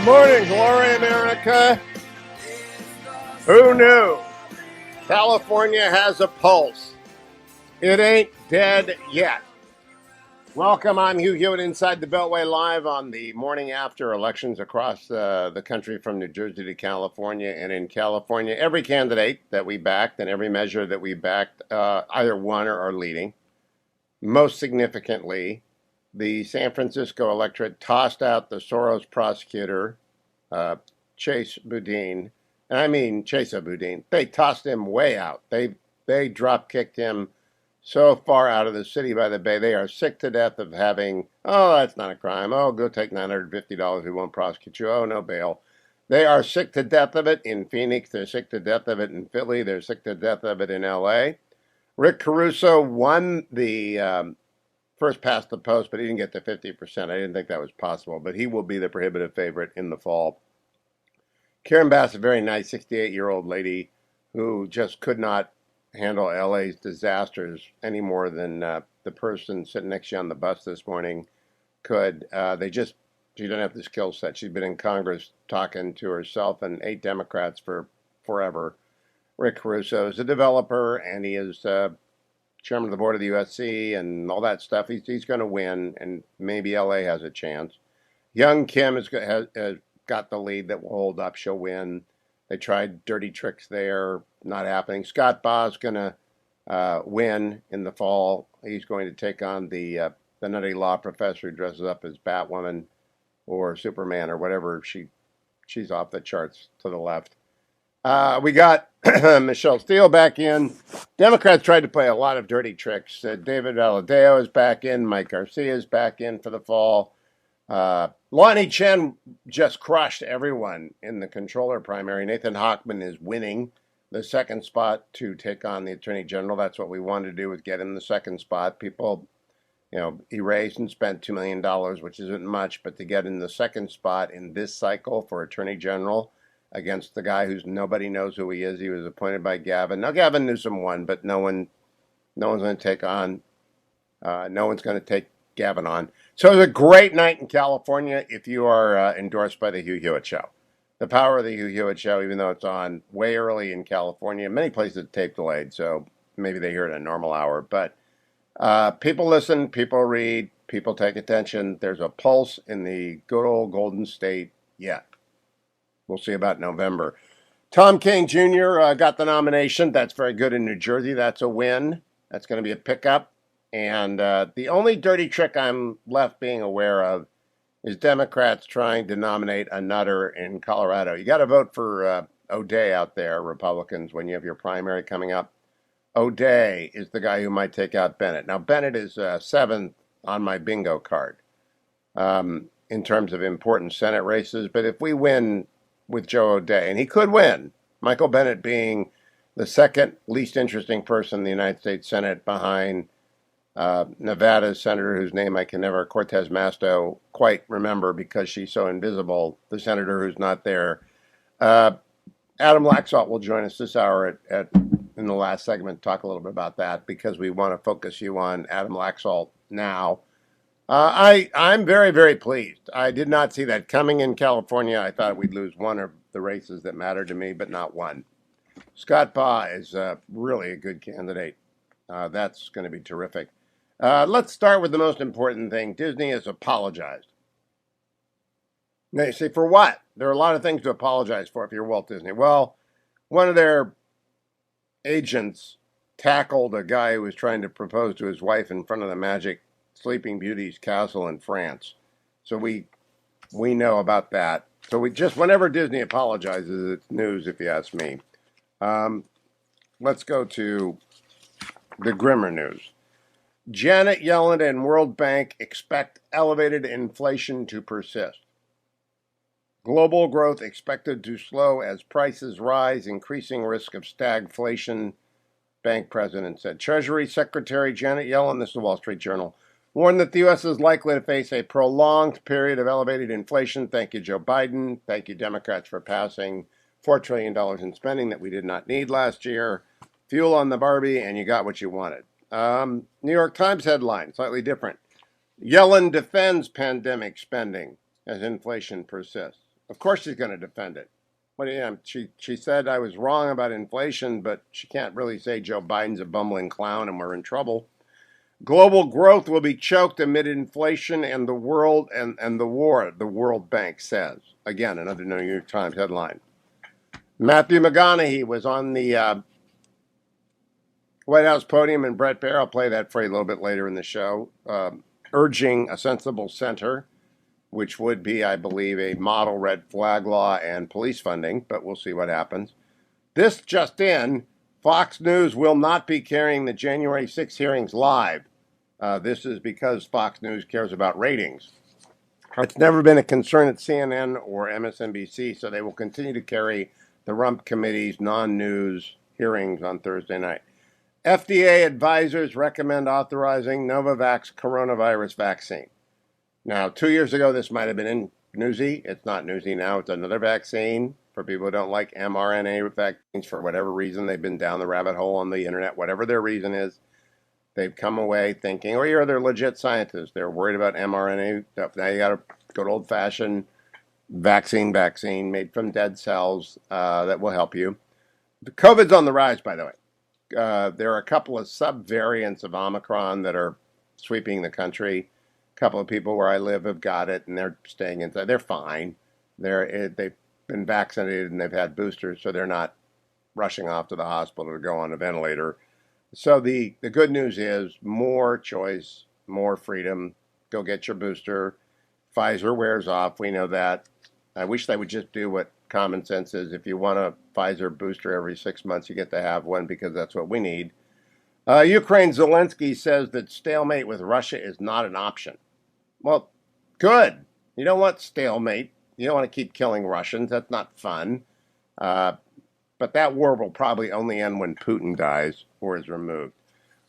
Morning, glory, America. Who knew? California has a pulse. It ain't dead yet. Welcome, I'm Hugh Inside the Beltway live on the morning after elections across the country from New Jersey to California. And in California, every candidate that we backed and every measure that we backed either won or are leading. Most significantly, the San Francisco electorate tossed out the Soros prosecutor, Chase Boudin. And I mean Chase Boudin. They tossed him way out. They drop kicked him so far out of the city by the bay. They are sick to death of having, oh, that's not a crime. Oh, go take $950. We won't prosecute you. Oh, no bail. They are sick to death of it in Phoenix. They're sick to death of it in Philly. They're sick to death of it in L.A. Rick Caruso won the first past the post, but he didn't get to 50%. I didn't think that was possible, but he will be the prohibitive favorite in the fall. Karen Bass, a very nice 68-year-old lady who just could not handle LA's disasters any more than the person sitting next to you on the bus this morning could. She doesn't have the skill set. She's been in Congress talking to herself and 8 Democrats for forever. Rick Caruso is a developer, and he is chairman of the board of the USC and all that stuff. He's going to win, and maybe LA has a chance. Young Kim has got the lead that will hold up. She'll win. They tried dirty tricks there, not happening. Scott Ba's going to win in the fall. He's going to take on the nutty law professor who dresses up as Batwoman or Superman or whatever. She's off the charts to the left. We got Michelle Steele back in. Democrats tried to play a lot of dirty tricks. David Valadao is back in. Mike Garcia is back in for the fall. Lonnie Chen just crushed everyone in the controller primary. Nathan Hochman is winning the second spot to take on the attorney general. That's what we wanted to do, was get him the second spot. People, he raised and spent $2 million, which isn't much, but to get in the second spot in this cycle for attorney general against the guy who's nobody knows who he is. He was appointed by Gavin. Now Gavin Newsom won, but no one's going to take on. No one's going to take Gavin on. So it was a great night in California if you are endorsed by the Hugh Hewitt Show. The power of the Hugh Hewitt Show, even though it's on way early in California, many places tape delayed, so maybe they hear it at a normal hour. But people listen, people read, people take attention. There's a pulse in the good old Golden State yet. We'll see about November. Tom King Jr. Got the nomination. That's very good in New Jersey. That's a win. That's going to be a pickup. And the only dirty trick I'm left being aware of is Democrats trying to nominate a nutter in Colorado. You got to vote for O'Day out there, Republicans, when you have your primary coming up. O'Day is the guy who might take out Bennett. Now, Bennett is 7th on my bingo card in terms of important Senate races. But if we win with Joe O'Day, and he could win, Michael Bennett being the second least interesting person in the United States Senate behind Nevada's senator, whose name I can never, Cortez Masto, quite remember because she's so invisible, the senator who's not there. Adam Laxalt will join us this hour in the last segment to talk a little bit about that, because we want to focus you on Adam Laxalt now. I'm very, very pleased. I did not see that coming in California. I thought we'd lose one of the races that mattered to me, but not one. Scott Baugh is really a good candidate. That's going to be terrific. Let's start with the most important thing. Disney has apologized. Now you say, for what? There are a lot of things to apologize for if you're Walt Disney. Well, one of their agents tackled a guy who was trying to propose to his wife in front of the Magic Sleeping Beauty's castle in France. So we know about that. So whenever Disney apologizes, it's news, if you ask me. Let's go to the grimmer news. Janet Yellen and World Bank expect elevated inflation to persist. Global growth expected to slow as prices rise, increasing risk of stagflation, bank president said. Treasury Secretary Janet Yellen, this is the Wall Street Journal, warned that the U.S. is likely to face a prolonged period of elevated inflation. Thank you, Joe Biden. Thank you, Democrats, for passing $4 trillion in spending that we did not need last year. Fuel on the Barbie, and you got what you wanted. New York Times headline, slightly different. Yellen defends pandemic spending as inflation persists. Of course she's going to defend it. What do you, she said I was wrong about inflation, but she can't really say Joe Biden's a bumbling clown and we're in trouble. Global growth will be choked amid inflation and the world and the war, the World Bank says. Again, another New York Times headline. Matthew McConaughey was on the White House podium, and Brett Baer, I'll play that for you a little bit later in the show, urging a sensible center, which would be, I believe, a model red flag law and police funding, but we'll see what happens. This just in, Fox News will not be carrying the January 6 hearings live. This is because Fox News cares about ratings. It's never been a concern at CNN or MSNBC, so they will continue to carry the Rump Committee's non-news hearings on Thursday night. FDA advisors recommend authorizing Novavax coronavirus vaccine. Now, 2 years ago, this might have been newsy. It's not newsy now. It's another vaccine for people who don't like mRNA vaccines for whatever reason. They've been down the rabbit hole on the internet, whatever their reason is. They've come away thinking, oh, yeah, they're legit scientists. They're worried about mRNA stuff. Now you got a good old-fashioned vaccine made from dead cells that will help you. The COVID's on the rise, by the way. There are a couple of sub-variants of Omicron that are sweeping the country. A couple of people where I live have got it, and they're staying inside. They're fine. They've been vaccinated, and they've had boosters, so they're not rushing off to the hospital to go on a ventilator. So the good news is more choice, more freedom. Go get your booster. Pfizer wears off. We know that. I wish they would just do what common sense is. If you want a Pfizer booster every 6 months, you get to have one because that's what we need. Ukraine Zelensky says that stalemate with Russia is not an option. Well, good. You don't want stalemate. You don't want to keep killing Russians. That's not fun. But that war will probably only end when Putin dies or is removed.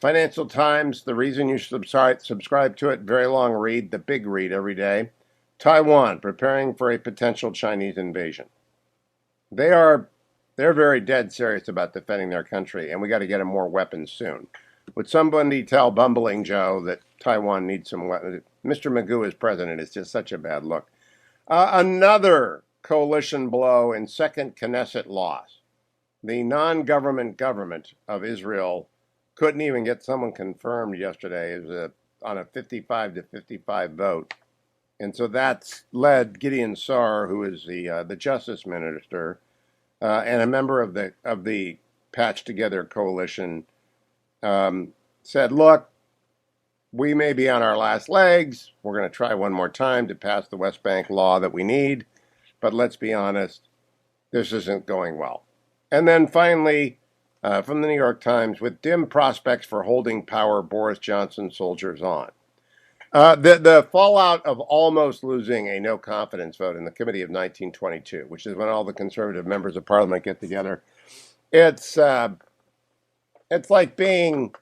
Financial Times, the reason you should subscribe to it, very long read, the big read every day. Taiwan, preparing for a potential Chinese invasion. They're very dead serious about defending their country, and we got to get them more weapons soon. Would somebody tell Bumbling Joe that Taiwan needs some weapons? Mr. Magoo as president is just such a bad look. Another coalition blow in second Knesset loss. The non-government government of Israel couldn't even get someone confirmed yesterday on a 55 to 55 vote. And so that's led Gideon Sa'ar, who is the justice minister, and a member of the patched together coalition, said, look, we may be on our last legs. We're going to try one more time to pass the West Bank law that we need. But let's be honest, this isn't going well. And then finally, from the New York Times, with dim prospects for holding power, Boris Johnson soldiers on. The fallout of almost losing a no confidence vote in the Committee of 1922, which is when all the conservative members of Parliament get together. It's like being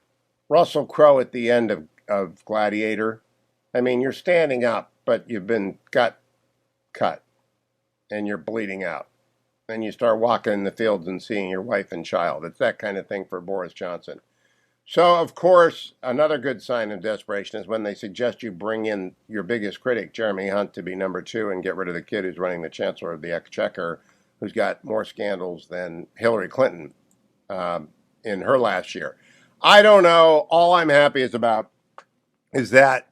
Russell Crowe at the end of Gladiator. I mean, you're standing up, but you've been cut, and you're bleeding out. And you start walking in the fields and seeing your wife and child. It's that kind of thing for Boris Johnson. So, of course, another good sign of desperation is when they suggest you bring in your biggest critic, Jeremy Hunt, to be number 2 and get rid of the kid who's running the Chancellor of the Exchequer, who's got more scandals than Hillary Clinton in her last year. I don't know. All I'm happy about is that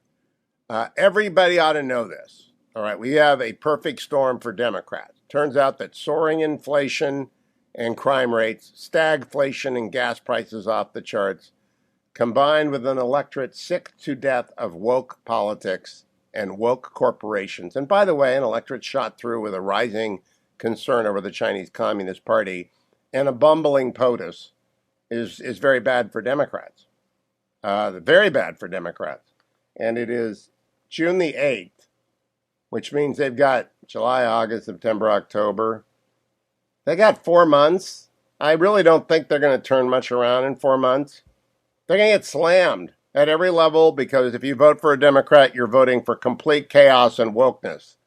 everybody ought to know this. All right, we have a perfect storm for Democrats. Turns out that soaring inflation and crime rates, stagflation and gas prices off the charts, combined with an electorate sick to death of woke politics and woke corporations. And by the way, an electorate shot through with a rising concern over the Chinese Communist Party and a bumbling POTUS is very bad for Democrats. Very bad for Democrats. And it is June the 8th, which means they've got July, August, September, October. They got 4 months. I really don't think they're going to turn much around in 4 months. They're going to get slammed at every level because if you vote for a Democrat, you're voting for complete chaos and wokeness.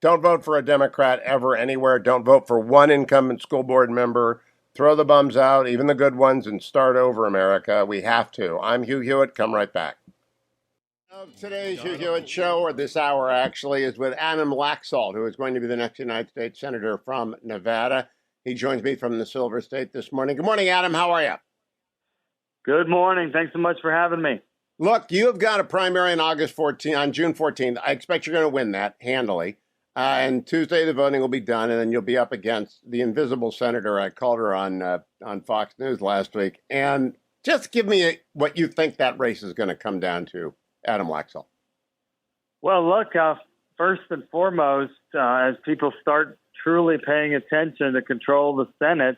Don't vote for a Democrat ever, anywhere. Don't vote for one incumbent school board member. Throw the bums out, even the good ones, and start over, America. We have to. I'm Hugh Hewitt. Come right back. Of today's Hugh show, or this hour actually, is with Adam Laxalt, who is going to be the next United States Senator from Nevada. He joins me from the Silver State this morning. Good morning, Adam. How are you? Good morning. Thanks so much for having me. Look, you have got a primary on June 14th. I expect you're going to win that handily. And Tuesday, the voting will be done, and then you'll be up against the invisible senator. I called her on Fox News last week. And just give me what you think that race is going to come down to, Adam Laxalt. Well, look, first and foremost, as people start truly paying attention to control the Senate,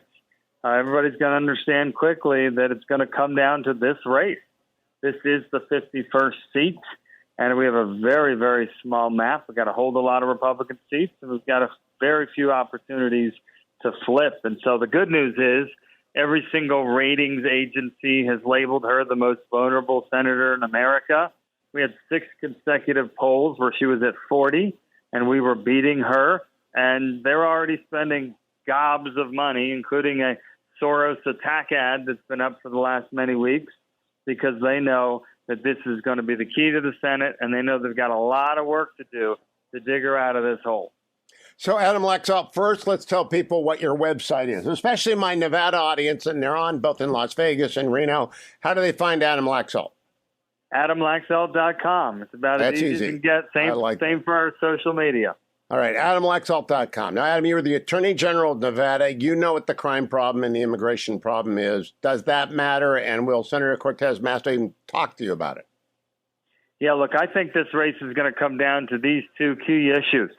everybody's going to understand quickly that it's going to come down to this race. This is the 51st seat, and we have a very, very small map. We've got to hold a lot of Republican seats, and we've got a very few opportunities to flip. And so the good news is every single ratings agency has labeled her the most vulnerable senator in America. We had 6 consecutive polls where she was at 40, and we were beating her. And they're already spending gobs of money, including a Soros attack ad that's been up for the last many weeks, because they know that this is going to be the key to the Senate, and they know they've got a lot of work to do to dig her out of this hole. So, Adam Laxalt, first, let's tell people what your website is, especially my Nevada audience, and they're on both in Las Vegas and Reno. How do they find Adam Laxalt? AdamLaxalt.com. It's about as easy as you can get. Same for our social media. All right, AdamLaxalt.com. Now, Adam, you're the Attorney General of Nevada. You know what the crime problem and the immigration problem is. Does that matter? And will Senator Cortez Masto even talk to you about it? Yeah, look, I think this race is going to come down to these 2 key issues.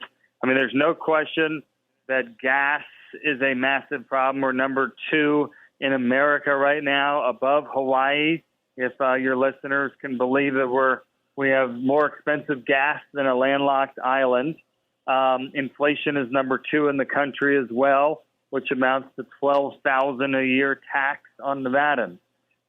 I mean, there's no question that gas is a massive problem. We're number 2 in America right now, above Hawaii. If your listeners can believe that we have more expensive gas than a landlocked island. Inflation is number 2 in the country as well, which amounts to $12,000 a year tax on Nevadans.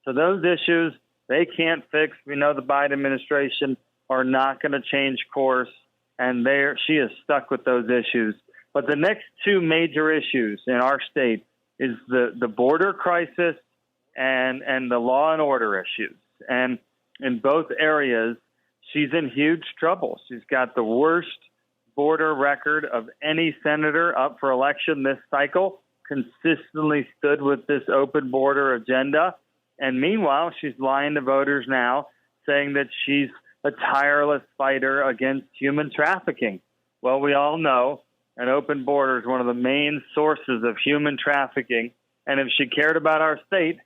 So those issues, they can't fix. We know the Biden administration are not going to change course, and she is stuck with those issues. But the next 2 major issues in our state is the border crisis and the law and order issues. And in both areas, she's in huge trouble. She's got the worst border record of any senator up for election this cycle, consistently stood with this open border agenda. And meanwhile, she's lying to voters now, saying that she's a tireless fighter against human trafficking. Well, we all know an open border is one of the main sources of human trafficking. And if she cared about our state,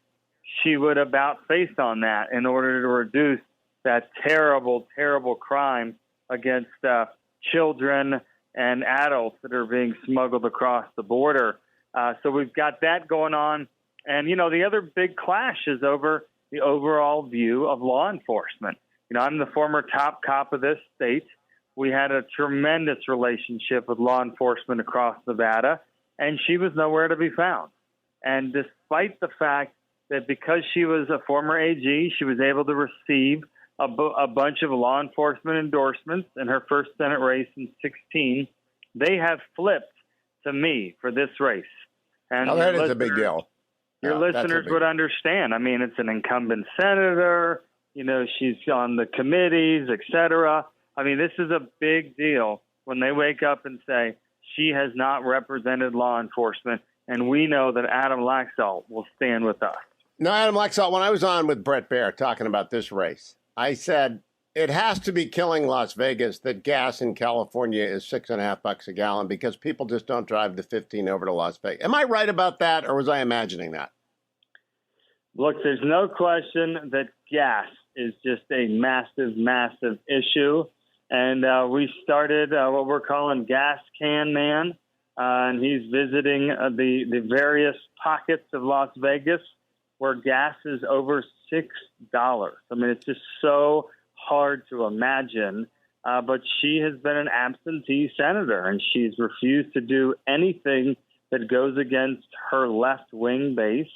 she would about face on that in order to reduce that terrible, terrible crime against children and adults that are being smuggled across the border. So we've got that going on. And, the other big clash is over the overall view of law enforcement. I'm the former top cop of this state. We had a tremendous relationship with law enforcement across Nevada, and she was nowhere to be found. And despite the fact that because she was a former AG, she was able to receive a bunch of law enforcement endorsements in her first Senate race in 2016. They have flipped to me for this race. And that is a big deal. Your listeners would understand. I mean, it's an incumbent senator. She's on the committees, et cetera. I mean, this is a big deal when they wake up and say she has not represented law enforcement. And we know that Adam Laxalt will stand with us. No, Adam Laxalt, when I was on with Brett Baer talking about this race, I said it has to be killing Las Vegas that gas in California is $6.50 a gallon because people just don't drive the 15 over to Las Vegas. Am I right about that, or was I imagining that? Look, there's no question that gas is just a massive, massive issue. And we started what we're calling Gas Can Man, and he's visiting the various pockets of Las Vegas where gas is over $6. I mean, it's just so hard to imagine. But she has been an absentee senator, and she's refused to do anything that goes against her left-wing base.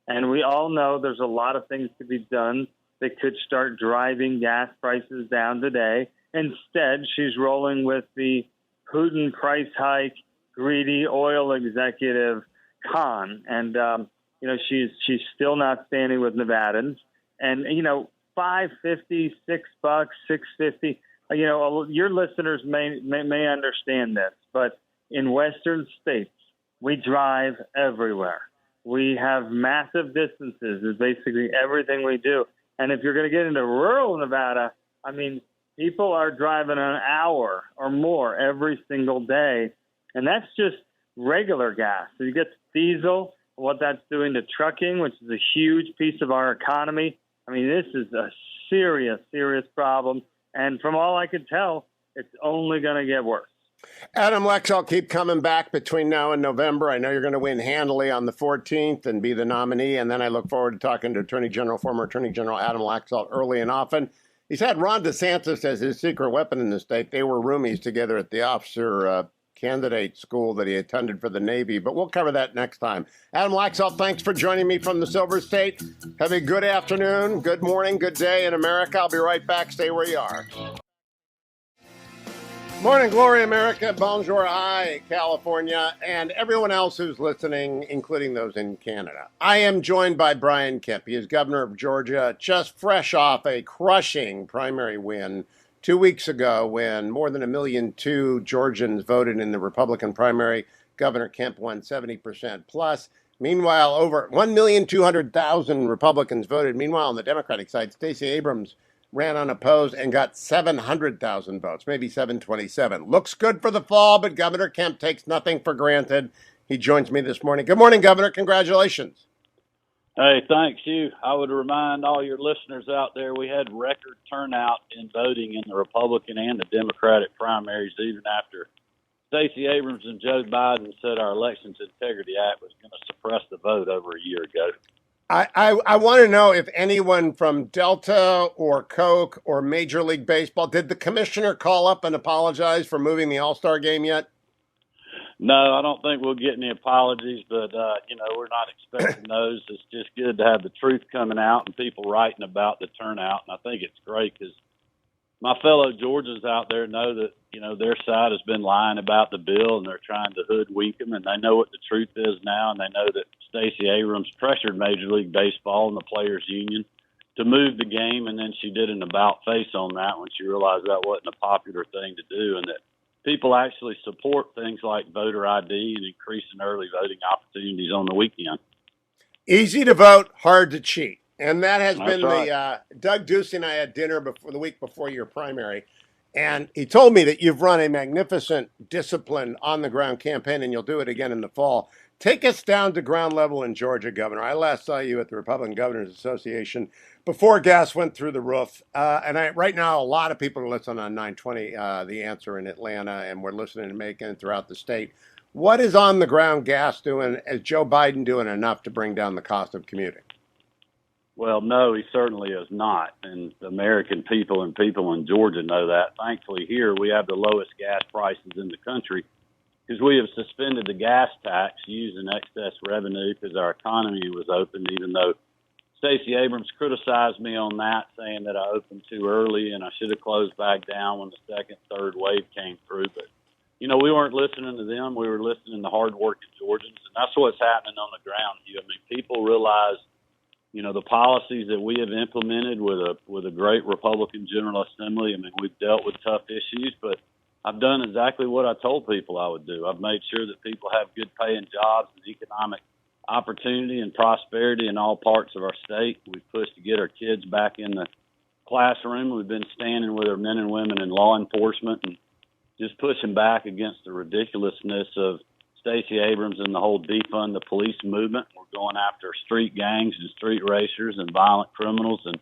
And we all know there's a lot of things to be done that could start driving gas prices down today. Instead, she's rolling with the Putin price hike, greedy oil executive Khan. And, she's still not standing with Nevadans. And, $5.50, $6, $6.50. Your listeners may understand this, but in Western states, we drive everywhere. We have massive distances is basically everything we do. And if you're going to get into rural Nevada, I mean, people are driving an hour or more every single day. And that's just regular gas. So you get diesel, what that's doing to trucking, which is a huge piece of our economy. I mean, this is a serious, serious problem. And from all I could tell, it's only going to get worse. Adam Laxalt, keep coming back between now and November. I know you're going to win handily on the 14th and be the nominee. And then I look forward to talking to former Attorney General Adam Laxalt early and often. He's had Ron DeSantis as his secret weapon in the state. They were roomies together at the officer candidate school that he attended for the Navy. But we'll cover that next time. Adam Laxalt, thanks for joining me from the Silver State. Have a good afternoon, good morning, good day in America. I'll be right back. Stay where you are. Morning, glory, America. Bonjour, hi, California, and everyone else who's listening, including those in Canada. I am joined by Brian Kemp. He is governor of Georgia, just fresh off a crushing primary win 2 weeks ago when more than 1.2 million Georgians voted in the Republican primary. Governor Kemp won 70% plus. Meanwhile, over 1,200,000 Republicans voted. Meanwhile, on the Democratic side, Stacey Abrams ran unopposed and got 700,000 votes, maybe 727. Looks good for the fall, but Governor Kemp takes nothing for granted. He joins me this morning. Good morning, Governor. Congratulations. Hey, thanks, Hugh. I would remind all your listeners out there we had record turnout in voting in the Republican and the Democratic primaries, even after Stacey Abrams and Joe Biden said our Elections Integrity Act was going to suppress the vote over a year ago. I want to know if anyone from Delta or Coke or Major League Baseball, did the commissioner call up and apologize for moving the All-Star game yet? No, I don't think we'll get any apologies, but, we're not expecting those. It's just good to have the truth coming out and people writing about the turnout. And I think it's great because my fellow Georgians out there know that, their side has been lying about the bill and they're trying to hoodwink them, and they know what the truth is now, and they know that Stacey Abrams pressured Major League Baseball and the Players Union to move the game, and then she did an about-face on that when she realized that wasn't a popular thing to do, and that people actually support things like voter ID and increasing early voting opportunities on the weekend. Easy to vote, hard to cheat. And that has been right. Doug Ducey and I had dinner the week before your primary, and he told me that you've run a magnificent, disciplined, on-the-ground campaign, and you'll do it again in the fall. Take us down to ground level in Georgia, Governor. I last saw you at the Republican Governors Association before gas went through the roof. Right now, a lot of people are listening on 920, The Answer in Atlanta, and we're listening to Macon throughout the state. What is on-the-ground gas doing? Is Joe Biden doing enough to bring down the cost of commuting? Well, no, he certainly is not. And the American people and people in Georgia know that. Thankfully, here we have the lowest gas prices in the country because we have suspended the gas tax using excess revenue because our economy was open, even though Stacey Abrams criticized me on that, saying that I opened too early and I should have closed back down when the second, third wave came through. But, we weren't listening to them. We were listening to hardworking Georgians. And that's what's happening on the ground here. I mean, people realize the policies that we have implemented with a great Republican General Assembly. I mean, we've dealt with tough issues, but I've done exactly what I told people I would do. I've made sure that people have good paying jobs and economic opportunity and prosperity in all parts of our state. We've pushed to get our kids back in the classroom. We've been standing with our men and women in law enforcement and just pushing back against the ridiculousness of Stacey Abrams and the whole defund the police movement. We're going after street gangs and street racers and violent criminals, and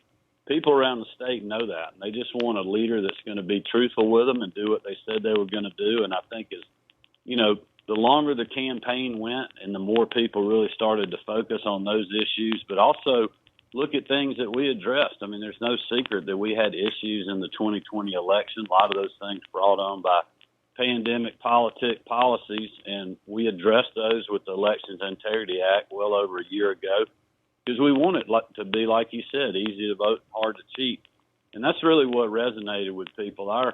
people around the state know that. And they just want a leader that's going to be truthful with them and do what they said they were going to do. And I think the longer the campaign went and the more people really started to focus on those issues, but also look at things that we addressed. I mean, there's no secret that we had issues in the 2020 election. A lot of those things brought on by pandemic policies, and we addressed those with the Elections Integrity Act well over a year ago because we want it to be, like you said, easy to vote, hard to cheat. And that's really what resonated with people. Our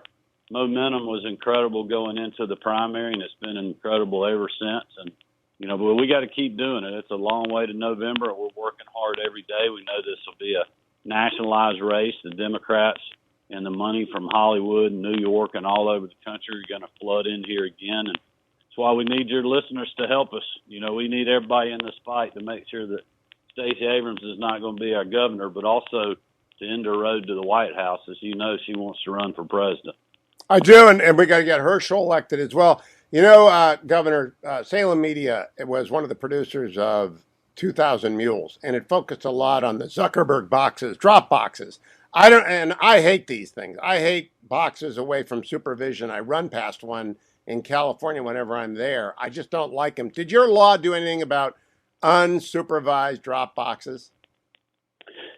momentum was incredible going into the primary, and it's been incredible ever since. And, but we got to keep doing it. It's a long way to November, and we're working hard every day. We know this will be a nationalized race, the Democrats and the money from Hollywood and New York and all over the country are going to flood in here again. And that's why we need your listeners to help us. We need everybody in this fight to make sure that Stacey Abrams is not going to be our governor, but also to end her road to the White House. As you know, she wants to run for president. I do, and we got to get Herschel elected as well. Governor, Salem Media was one of the producers of 2,000 Mules, and it focused a lot on the Zuckerberg boxes, drop boxes. I hate these things. I hate boxes away from supervision. I run past one in California whenever I'm there. I just don't like them. Did your law do anything about unsupervised drop boxes?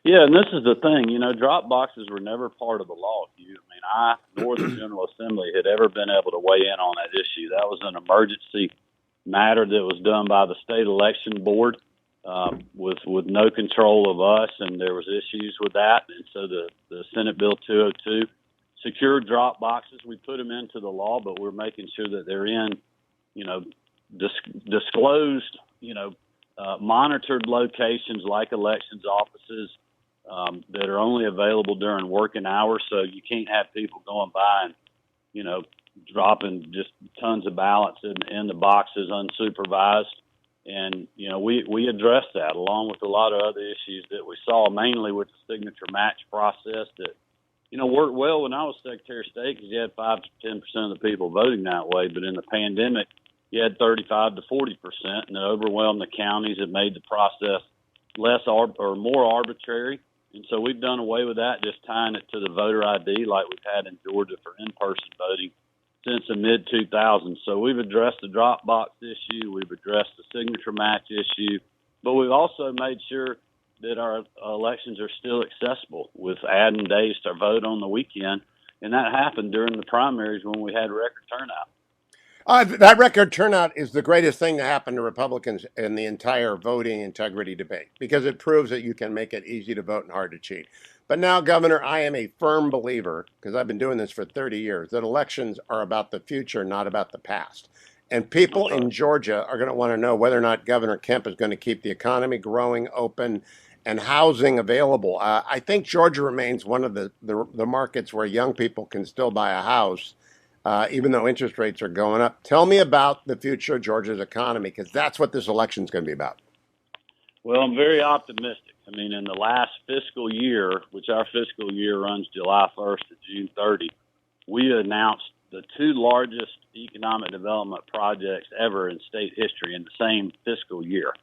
Yeah, and this is the thing. Drop boxes were never part of the law, Hugh. I nor the General Assembly had ever been able to weigh in on that issue. That was an emergency matter that was done by the state election board with no control of us, and there was issues with that. And so the Senate Bill 202 secured drop boxes. We put them into the law, but we're making sure that they're in, disclosed, monitored locations like elections offices that are only available during working hours. So you can't have people going by and, dropping just tons of ballots in the boxes unsupervised. And, we addressed that along with a lot of other issues that we saw, mainly with the signature match process that, worked well when I was Secretary of State because you had 5 to 10% of the people voting that way. But in the pandemic, you had 35 to 40%, and it overwhelmed the counties. It made the process less or more arbitrary. And so we've done away with that, just tying it to the voter ID like we've had in Georgia for in-person voting since the mid-2000s. So we've addressed the drop box issue. We've addressed the signature match issue. But we've also made sure that our elections are still accessible with adding days to vote on the weekend. And that happened during the primaries when we had record turnout. That record turnout is the greatest thing to happen to Republicans in the entire voting integrity debate because it proves that you can make it easy to vote and hard to cheat. But now, Governor, I am a firm believer, because I've been doing this for 30 years, that elections are about the future, not about the past. And people in Georgia are going to want to know whether or not Governor Kemp is going to keep the economy growing, open, and housing available. I think Georgia remains one of the markets where young people can still buy a house. Even though interest rates are going up. Tell me about the future of Georgia's economy, because that's what this election is going to be about. Well, I'm very optimistic. In the last fiscal year, which our fiscal year runs July 1st to June 30, we announced the 2 largest economic development projects ever in state history in the same fiscal year,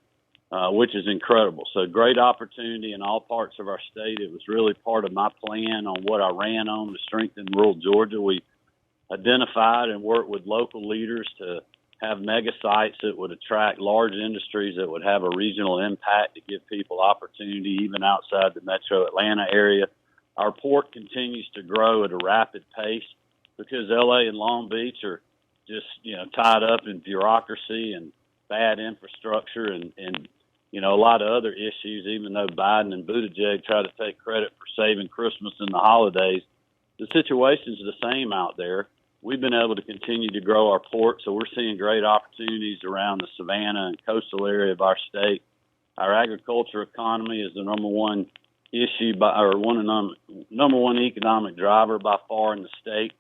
which is incredible. So great opportunity in all parts of our state. It was really part of my plan on what I ran on to strengthen rural Georgia. We identified and worked with local leaders to have mega sites that would attract large industries that would have a regional impact to give people opportunity even outside the metro Atlanta area. Our port continues to grow at a rapid pace because LA and Long Beach are just, tied up in bureaucracy and bad infrastructure and a lot of other issues, even though Biden and Buttigieg try to take credit for saving Christmas and the holidays. The situation's the same out there. We've been able to continue to grow our port, so we're seeing great opportunities around the Savannah and coastal area of our state. Our agriculture economy is the number one number one economic driver by far in the state.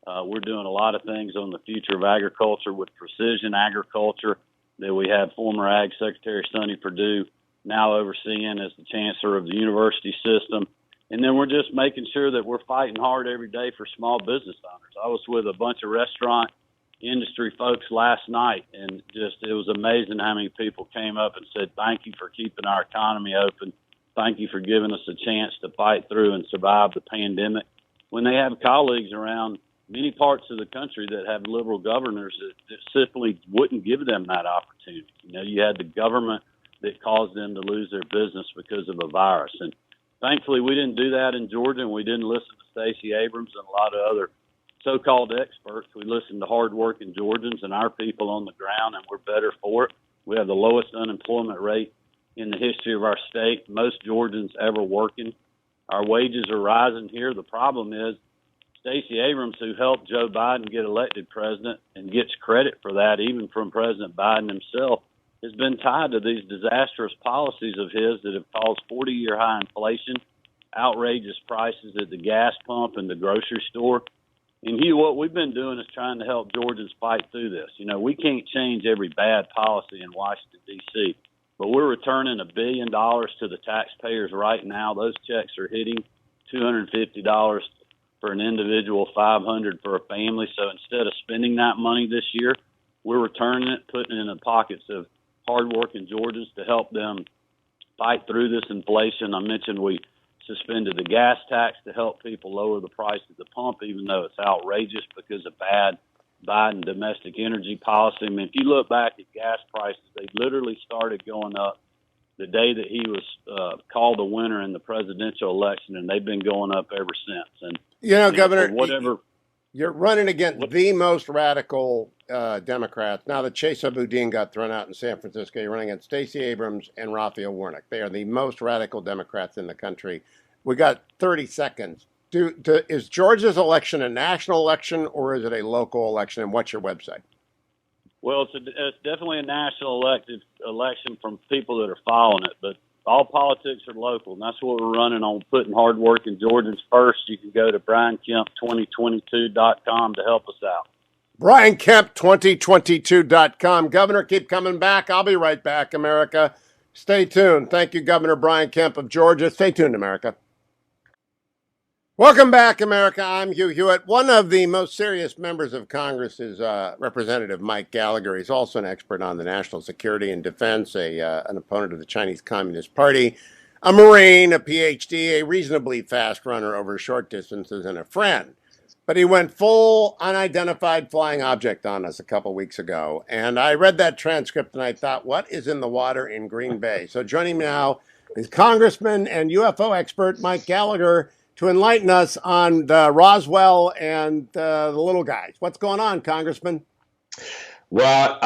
We're doing a lot of things on the future of agriculture with precision agriculture that we have former Ag Secretary Sonny Perdue now overseeing as the chancellor of the university system. And then we're just making sure that we're fighting hard every day for small business owners. I was with a bunch of restaurant industry folks last night, and it was amazing how many people came up and said, thank you for keeping our economy open. Thank you for giving us a chance to fight through and survive the pandemic. When they have colleagues around many parts of the country that have liberal governors that simply wouldn't give them that opportunity. You had the government that caused them to lose their business because of a virus. And thankfully, we didn't do that in Georgia, and we didn't listen to Stacey Abrams and a lot of other so-called experts. We listened to hardworking Georgians and our people on the ground, and we're better for it. We have the lowest unemployment rate in the history of our state, most Georgians ever working. Our wages are rising here. The problem is Stacey Abrams, who helped Joe Biden get elected president and gets credit for that, even from President Biden himself, has been tied to these disastrous policies of his that have caused 40-year high inflation, outrageous prices at the gas pump and the grocery store. And Hugh, what we've been doing is trying to help Georgians fight through this. You know, we can't change every bad policy in Washington, D.C., but we're returning $1 billion to the taxpayers right now. Those checks are hitting $250 for an individual, $500 for a family. So instead of spending that money this year, we're returning it, putting it in the pockets of hardworking Georgians to help them fight through this inflation. I mentioned we suspended the gas tax to help people lower the price at the pump, even though it's outrageous because of bad Biden domestic energy policy. I mean, if you look back at gas prices, they literally started going up the day that he was called the winner in the presidential election, and they've been going up ever since. And Governor, whatever you're running against the most radical Democrats. Now that Chesa Boudin got thrown out in San Francisco, you're running against Stacey Abrams and Raphael Warnock. They are the most radical Democrats in the country. We got 30 seconds. Is Georgia's election a national election or is it a local election? And what's your website? Well, it's definitely a national election from people that are following it, but all politics are local, and that's what we're running on, putting hard-working Georgians first. You can go to BrianKemp2022.com to help us out. BrianKemp2022.com. Governor, keep coming back. I'll be right back, America. Stay tuned. Thank you, Governor Brian Kemp of Georgia. Stay tuned, America. Welcome back, America. I'm Hugh Hewitt. One of the most serious members of Congress is Representative Mike Gallagher. He's also an expert on the national security and defense, an opponent of the Chinese Communist Party, a Marine, a PhD, a reasonably fast runner over short distances, and a friend. But he went full unidentified flying object on us a couple weeks ago. And I read that transcript and I thought, what is in the water in Green Bay? So joining me now is Congressman and UFO expert Mike Gallagher to enlighten us on the Roswell and the little guys. What's going on, Congressman? Well,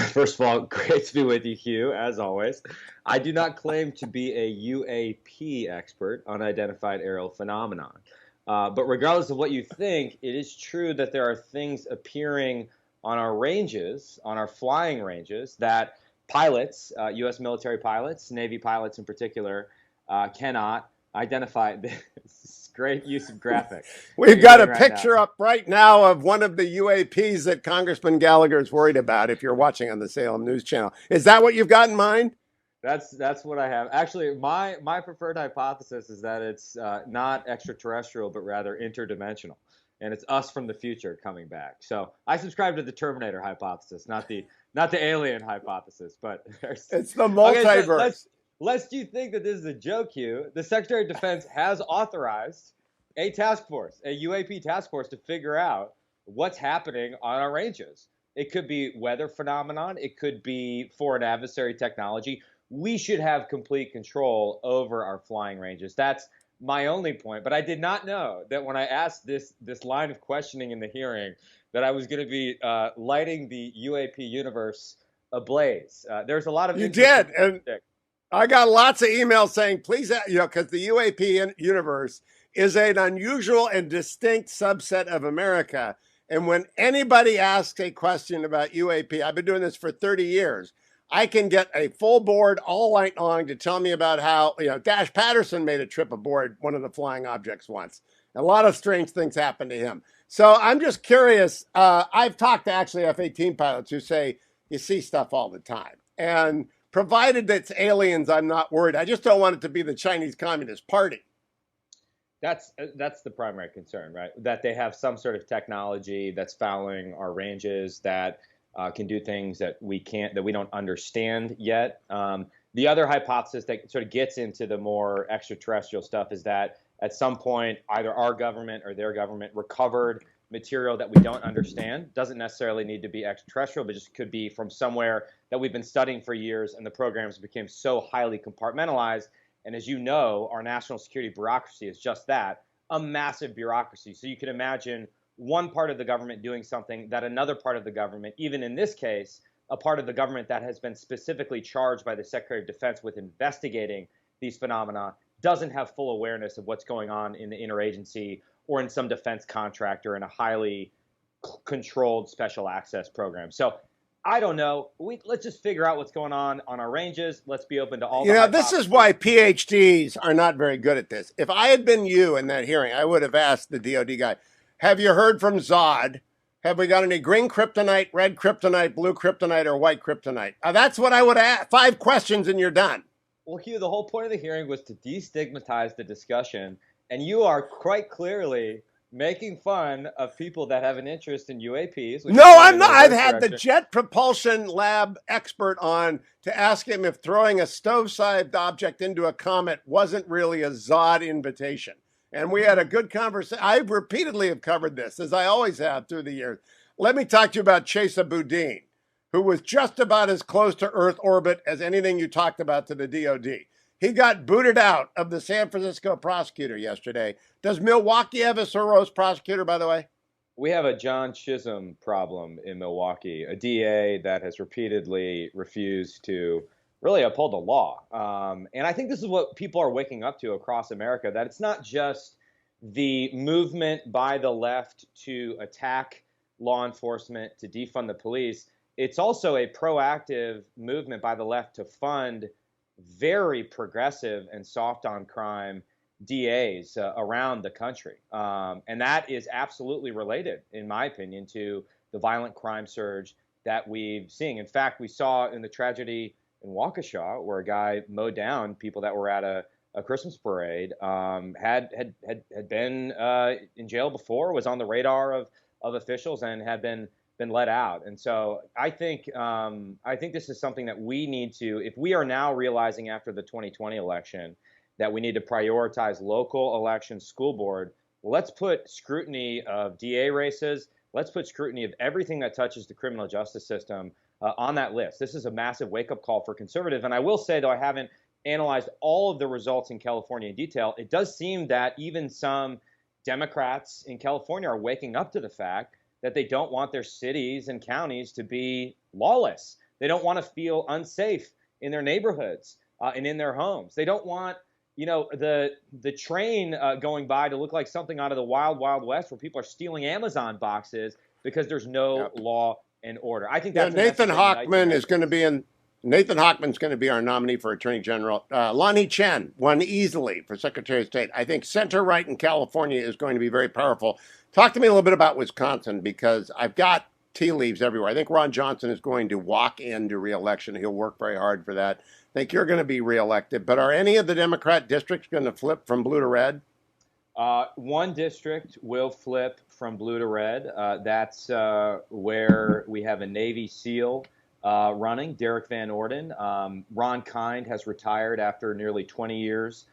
first of all, great to be with you, Hugh, as always. I do not claim to be a UAP expert, unidentified aerial phenomenon. But regardless of what you think, it is true that there are things appearing on our ranges, on our flying ranges, that pilots, U.S. military pilots, Navy pilots in particular, cannot identify. This is great use of graphic. We've got a picture up right now of one of the UAPs that Congressman Gallagher is worried about if you're watching on the Salem News Channel. Is that what you've got in mind? That's what I have. Actually, my preferred hypothesis is that it's not extraterrestrial, but rather interdimensional. And it's us from the future coming back. So I subscribe to the Terminator hypothesis, not the alien hypothesis. But it's the multiverse. Okay, so lest you think that this is a joke, Hugh, the Secretary of Defense has authorized a task force, a UAP task force, to figure out what's happening on our ranges. It could be weather phenomenon. It could be foreign adversary technology. We should have complete control over our flying ranges. That's my only point. But I did not know that when I asked this line of questioning in the hearing that I was going to be lighting the UAP universe ablaze. There's a lot of you did, and I got lots of emails saying, please, because the UAP universe is an unusual and distinct subset of America. And when anybody asks a question about UAP, I've been doing this for 30 years. I can get a full board all night long to tell me about how, Dash Patterson made a trip aboard one of the flying objects once. A lot of strange things happened to him. So I'm just curious. I've talked to actually F-18 pilots who say you see stuff all the time. And provided it's aliens, I'm not worried. I just don't want it to be the Chinese Communist Party. That's the primary concern, right? That they have some sort of technology that's fouling our ranges, that can do things that we don't understand yet. The other hypothesis that sort of gets into the more extraterrestrial stuff is that at some point, either our government or their government recovered material that we don't understand. Doesn't necessarily need to be extraterrestrial, but just could be from somewhere that we've been studying for years, and the programs became so highly compartmentalized. And as you know, our national security bureaucracy is just that, a massive bureaucracy. So you can imagine one part of the government doing something that another part of the government, even in this case, a part of the government that has been specifically charged by the Secretary of Defense with investigating these phenomena, doesn't have full awareness of what's going on in the interagency or in some defense contractor in a highly controlled special access program. So I don't know. Let's just figure out what's going on our ranges. Let's be open to all the This is hypotheses. why PhDs are not very good at this. If I had been you in that hearing, I would have asked the DOD guy, have you heard from Zod? Have we got any green kryptonite, red kryptonite, blue kryptonite, or white kryptonite? That's what I would ask. 5 questions and you're done. Well, Hugh, the whole point of the hearing was to destigmatize the discussion, and you are quite clearly making fun of people that have an interest in UAPs. No, I'm not. I've had the Jet Propulsion Lab expert on to ask him if throwing a stove-sized object into a comet wasn't really a Zod invitation. And we had a good conversation. I repeatedly have covered this, as I always have through the years. Let me talk to you about Chesa Boudin, who was just about as close to Earth orbit as anything you talked about to the DOD. He got booted out of the San Francisco prosecutor yesterday. Does Milwaukee have a Soros prosecutor, by the way? We have a John Chisholm problem in Milwaukee, a DA that has repeatedly refused to really uphold the law. And I think this is what people are waking up to across America, that it's not just the movement by the left to attack law enforcement, to defund the police. It's also a proactive movement by the left to fund very progressive and soft on crime DAs around the country. And that is absolutely related, in my opinion, to the violent crime surge that we've seen. In fact, we saw in the tragedy in Waukesha, where a guy mowed down people that were at a Christmas parade, had been in jail before, was on the radar of officials, and had been let out. And so I think this is something that we need to, if we are now realizing after the 2020 election that we need to prioritize local election school board, let's put scrutiny of DA races, let's put scrutiny of everything that touches the criminal justice system on that list. This is a massive wake-up call for conservatives. And I will say, though I haven't analyzed all of the results in California in detail, it does seem that even some Democrats in California are waking up to the fact that they don't want their cities and counties to be lawless. They don't want to feel unsafe in their neighborhoods and in their homes. They don't want, the train going by to look like something out of the wild, wild west, where people are stealing Amazon boxes because there's no law and order. I think that's Nathan Hochman is going to be in. Nathan Hochman's going to be our nominee for Attorney General. Lonnie Chen won easily for Secretary of State. I think center-right in California is going to be very powerful. Talk to me a little bit about Wisconsin, because I've got tea leaves everywhere. I think Ron Johnson is going to walk into re-election. He'll work very hard for that. I think you're going to be re-elected. But are any of the Democrat districts going to flip from blue to red? One district will flip from blue to red. That's where we have a Navy SEAL running, Derek Van Orden. Ron Kind has retired after nearly 20 years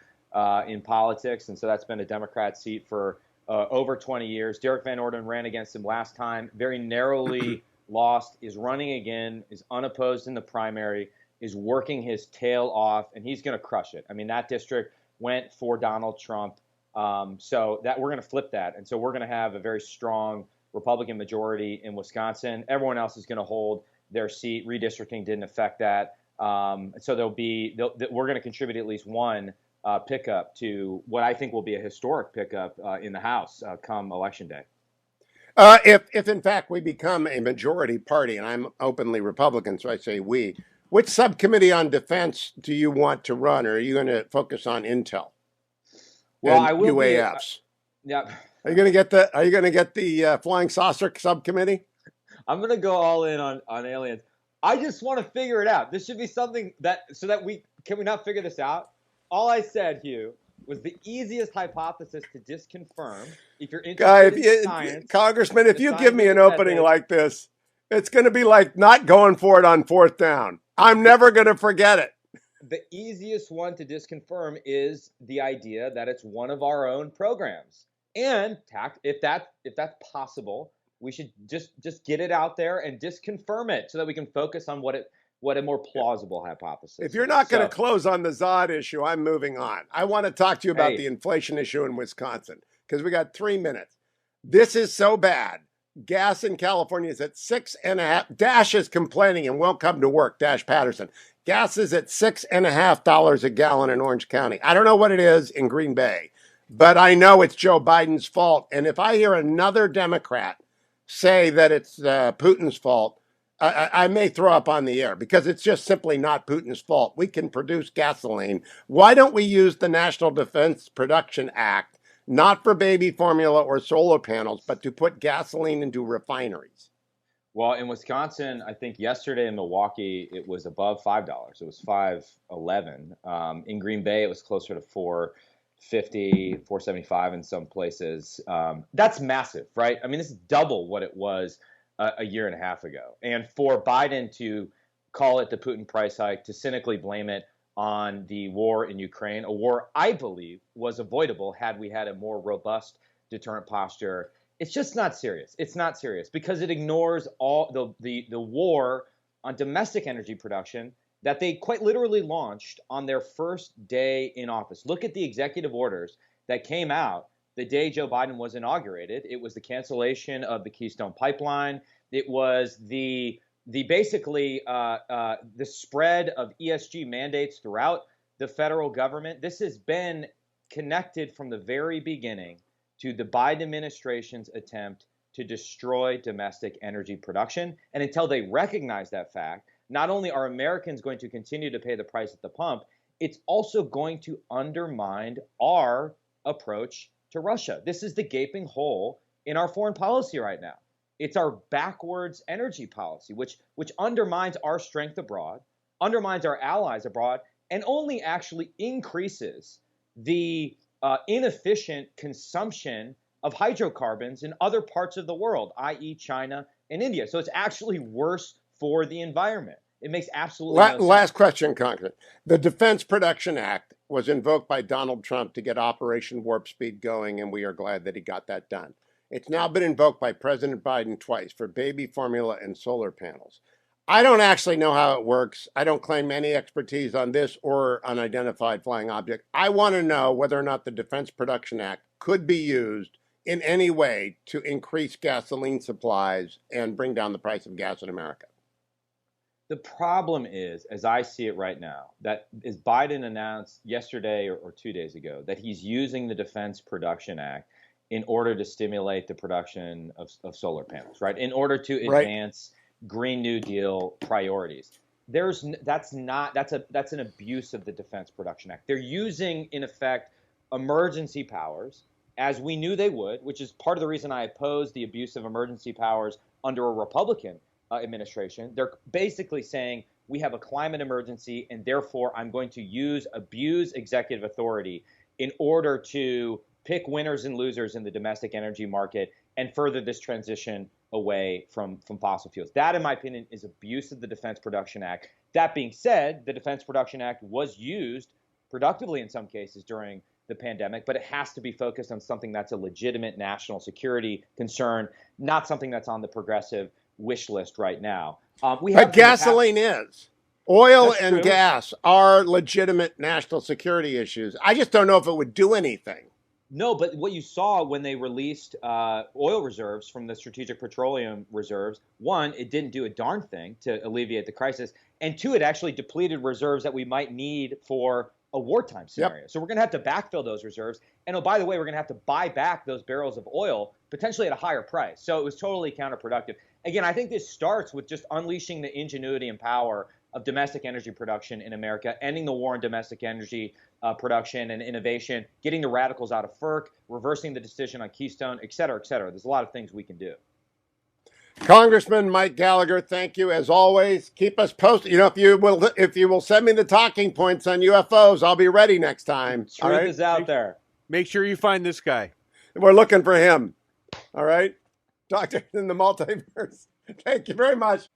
in politics, and so that's been a Democrat seat for over 20 years. Derek Van Orden ran against him last time, very narrowly lost, is running again, is unopposed in the primary, is working his tail off, and he's going to crush it. I mean, that district went for Donald Trump, so that we're going to flip that, and so we're going to have a very strong Republican majority in Wisconsin. Everyone else is going to hold their seat. Redistricting didn't affect that. So we're going to contribute at least one pickup to what I think will be a historic pickup in the House come Election Day. If in fact we become a majority party, and I'm openly Republican, so I say we, which subcommittee on defense do you want to run, or are you going to focus on intel? Well, and I will UAFs. Yeah. Are you going to get the flying saucer subcommittee? I'm going to go all in on aliens. I just want to figure it out. This should be something can we not figure this out? All I said, Hugh, was the easiest hypothesis to disconfirm. If you're interested in science, Congressman, if you give me an opening like this, it's going to be like not going for it on 4th down. I'm never going to forget it. The easiest one to disconfirm is the idea that it's one of our own programs. And if that's possible, we should just get it out there and disconfirm it so that we can focus on what a more plausible hypothesis is. If you're not going to close on the Zod issue, I'm moving on. I want to talk to you about the inflation issue in Wisconsin, because we got 3 minutes. This is so bad. Gas in California is at 6.5. Dash is complaining and won't come to work. Dash Patterson. Gas is at $6.50 a gallon in Orange County. I don't know what it is in Green Bay, but I know it's Joe Biden's fault. And if I hear another Democrat say that it's Putin's fault, I may throw up on the air because it's just simply not Putin's fault. We can produce gasoline. Why don't we use the National Defense Production Act, not for baby formula or solar panels, but to put gasoline into refineries? Well, in Wisconsin, I think yesterday in Milwaukee, it was above $5. It was 5.11. In Green Bay, it was closer to 4.50, 4.75 in some places. That's massive, right? I mean, this is double what it was a year and a half ago. And for Biden to call it the Putin price hike, to cynically blame it on the war in Ukraine, a war I believe was avoidable had we had a more robust deterrent posture. It's just not serious. It's not serious because it ignores all the war on domestic energy production that they quite literally launched on their first day in office. Look at the executive orders that came out the day Joe Biden was inaugurated. It was the cancellation of the Keystone Pipeline. It was the basically the spread of ESG mandates throughout the federal government. This has been connected from the very beginning to the Biden administration's attempt to destroy domestic energy production. And until they recognize that fact, not only are Americans going to continue to pay the price at the pump, it's also going to undermine our approach to Russia. This is the gaping hole in our foreign policy right now. It's our backwards energy policy, which undermines our strength abroad, undermines our allies abroad, and only actually increases the inefficient consumption of hydrocarbons in other parts of the world, i.e. China and India. So it's actually worse for the environment. It makes absolutely no sense. Last question, Congressman. The Defense Production Act was invoked by Donald Trump to get Operation Warp Speed going, and we are glad that he got that done. It's now been invoked by President Biden twice for baby formula and solar panels. I don't actually know how it works. I don't claim any expertise on this or unidentified flying object. I want to know whether or not the Defense Production Act could be used in any way to increase gasoline supplies and bring down the price of gas in America. The problem is, as I see it right now, that is Biden announced yesterday or 2 days ago that he's using the Defense Production Act in order to stimulate the production of solar panels, right? In order to advance Green New Deal priorities. That's an abuse of the Defense Production Act. They're using, in effect, emergency powers, as we knew they would, which is part of the reason I oppose the abuse of emergency powers under a Republican administration. They're basically saying we have a climate emergency, and therefore I'm going to abuse executive authority in order to pick winners and losers in the domestic energy market and further this transition away from fossil fuels. That, in my opinion, is abuse of the Defense Production Act. That being said, the Defense Production Act was used productively in some cases during the pandemic, but it has to be focused on something that's a legitimate national security concern, not something that's on the progressive wish list right now. But gasoline is. Oil and gas are legitimate national security issues. I just don't know if it would do anything. No, but what you saw when they released oil reserves from the Strategic Petroleum Reserves, one, it didn't do a darn thing to alleviate the crisis, and two, it actually depleted reserves that we might need for a wartime scenario. So we're going to have to backfill those reserves. And oh, by the way, we're going to have to buy back those barrels of oil potentially at a higher price. So it was totally counterproductive. Again, I think this starts with just unleashing the ingenuity and power of domestic energy production in America, ending the war on domestic energy production and innovation, getting the radicals out of FERC, reversing the decision on Keystone, et cetera, et cetera. There's a lot of things we can do. Congressman Mike Gallagher, thank you as always. Keep us posted. You know, if you will send me the talking points on UFOs, I'll be ready next time. Truth is out there. Make sure you find this guy. We're looking for him. All right. Doctor in the multiverse. Thank you very much.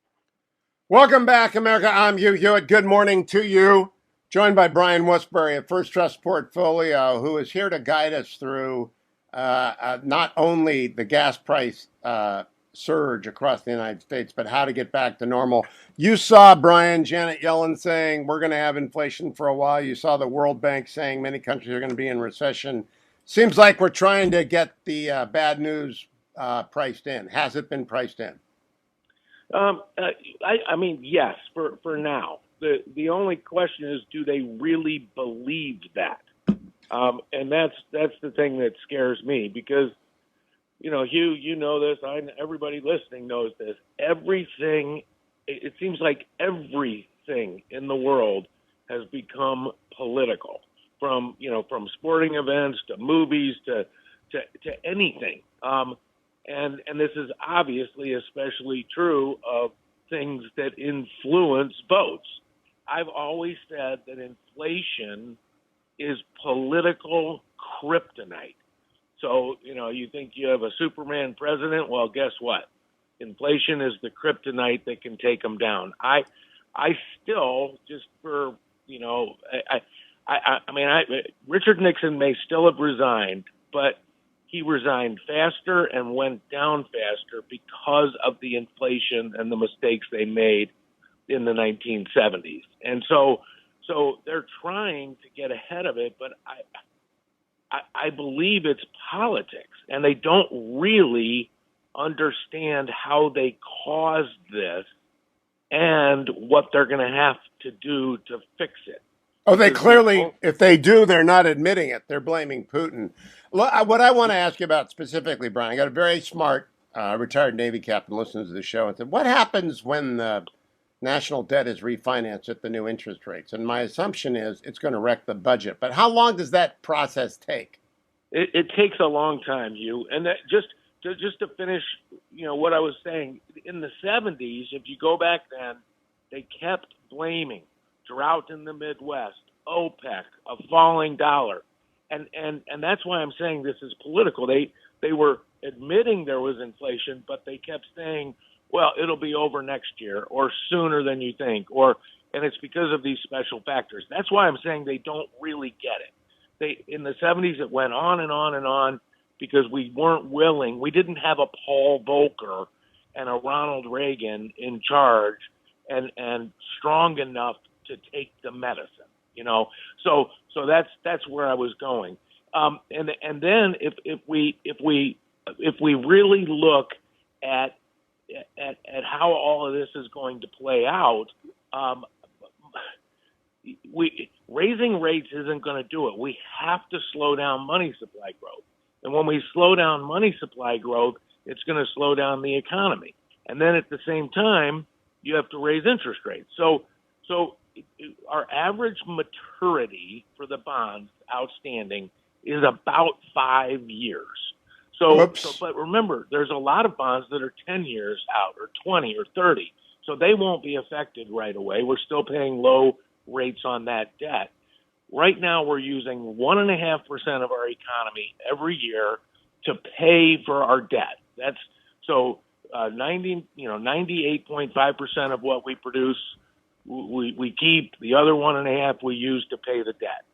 Welcome back, America. I'm Hugh Hewitt. Good morning to you. Joined by Brian Wesbury at First Trust Portfolio, who is here to guide us through not only the gas price surge across the United States, but how to get back to normal. You saw, Brian, Janet Yellen saying we're going to have inflation for a while. You saw the World Bank saying many countries are going to be in recession. Seems like we're trying to get the bad news priced in. Has it been priced in? I mean, yes, for now. The only question is, do they really believe that? And that's the thing that scares me because, you know, Hugh, you know this. Everybody listening knows this. Everything it seems like everything in the world has become political, from sporting events to movies to anything. And this is obviously especially true of things that influence votes. I've always said that inflation is political kryptonite. So, you think you have a Superman president? Well, guess what? Inflation is the kryptonite that can take him down. I still, just for, Richard Nixon may still have resigned, but he resigned faster and went down faster because of the inflation and the mistakes they made in the 1970s. And so they're trying to get ahead of it, but I believe it's politics, and they don't really understand how they caused this and what they're going to have to do to fix it. Oh, they clearly, if they do, they're not admitting it. They're blaming Putin. What I want to ask you about specifically, Brian, I got a very smart retired Navy captain listening to the show and said, what happens when the national debt is refinanced at the new interest rates? And my assumption is it's going to wreck the budget. But how long does that process take? It takes a long time, Hugh. And that just to finish, what I was saying, in the 70s, if you go back then, they kept blaming drought in the Midwest, OPEC, a falling dollar. And that's why I'm saying this is political. They were admitting there was inflation, but they kept saying, well, it'll be over next year or sooner than you think, and it's because of these special factors. That's why I'm saying they don't really get it. In the 70s, it went on and on and on because we weren't willing. We didn't have a Paul Volcker and a Ronald Reagan in charge and strong enough to take the medicine, So that's where I was going. And then if we really look at how all of this is going to play out, raising rates isn't going to do it. We have to slow down money supply growth. And when we slow down money supply growth, it's going to slow down the economy. And then at the same time, you have to raise interest rates. So our average maturity for the bonds outstanding is about 5 years. But remember, there's a lot of bonds that are 10 years out or 20 or 30. So they won't be affected right away. We're still paying low rates on that debt. Right now, we're using 1.5% of our economy every year to pay for our debt. That's 98.5% of what we produce, we keep. The other 1.5% we use to pay the debt.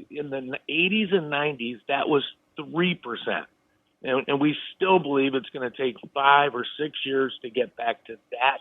In the 80s and 90s, that was 3%. And we still believe it's going to take 5 or 6 years to get back to that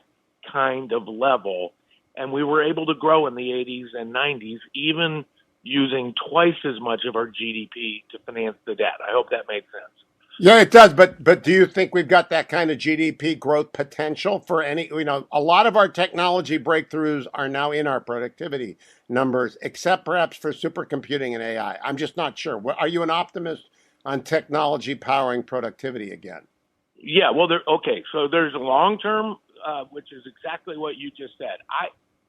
kind of level. And we were able to grow in the 80s and 90s, even using twice as much of our GDP to finance the debt. I hope that made sense. Yeah, it does. But do you think we've got that kind of GDP growth potential for any, a lot of our technology breakthroughs are now in our productivity numbers, except perhaps for supercomputing and AI. I'm just not sure. Are you an optimist on technology powering productivity again? Yeah, well, so there's a long term, which is exactly what you just said.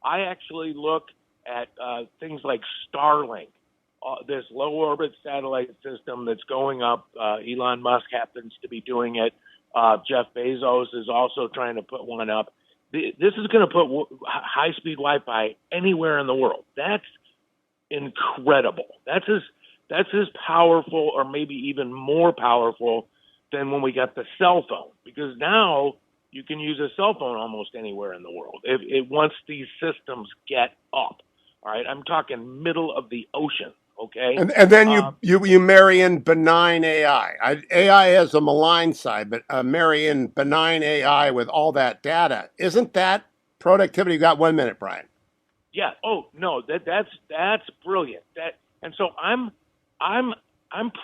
I actually look at things like Starlink, this low orbit satellite system that's going up. Elon Musk happens to be doing it. Jeff Bezos is also trying to put one up. This is going to put high speed Wi-Fi anywhere in the world. That's incredible. That's as powerful, or maybe even more powerful, than when we got the cell phone, because now you can use a cell phone almost anywhere in the world. Once these systems get up, all right, I'm talking middle of the ocean, okay? And then you marry in benign AI. AI has a malign side, but marry in benign AI with all that data. Isn't that productivity? You got 1 minute, Brian. Yeah. Oh no, that's brilliant. And so I'm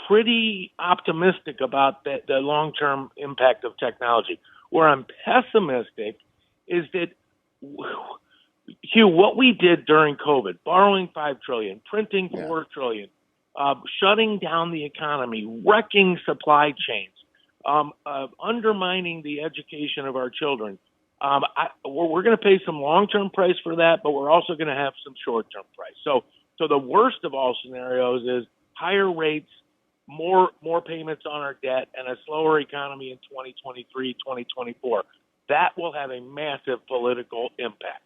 pretty optimistic about the long-term impact of technology. Where I'm pessimistic is that, Hugh, what we did during COVID, borrowing $5 trillion, printing $4 trillion, shutting down the economy, wrecking supply chains, undermining the education of our children. We're going to pay some long-term price for that, but we're also going to have some short-term price. So the worst of all scenarios is higher rates, more payments on our debt, and a slower economy in 2023, 2024. That will have a massive political impact.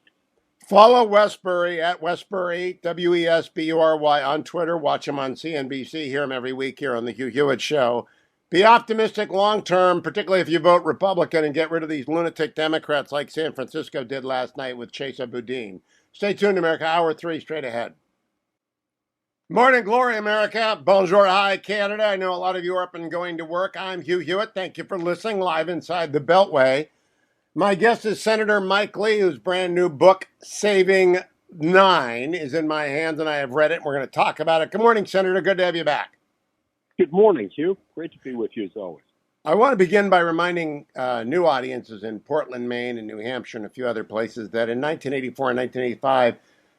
Follow Wesbury at Wesbury, Wesbury, on Twitter. Watch him on CNBC. Hear him every week here on the Hugh Hewitt Show. Be optimistic long term, particularly if you vote Republican, and get rid of these lunatic Democrats like San Francisco did last night with Chesa Boudin. Stay tuned, America. Hour 3 straight ahead. Morning glory, America. Bonjour, hi, Canada. I know a lot of you are up and going to work. I'm Hugh Hewitt. Thank you for listening live inside the Beltway. My guest is Senator Mike Lee, whose brand new book, Saving 9, is in my hands, and I have read it. We're going to talk about it. Good morning, Senator. Good to have you back. Good morning, Hugh. Great to be with you as always. I want to begin by reminding new audiences in Portland, Maine, and New Hampshire, and a few other places that in 1984 and 1985,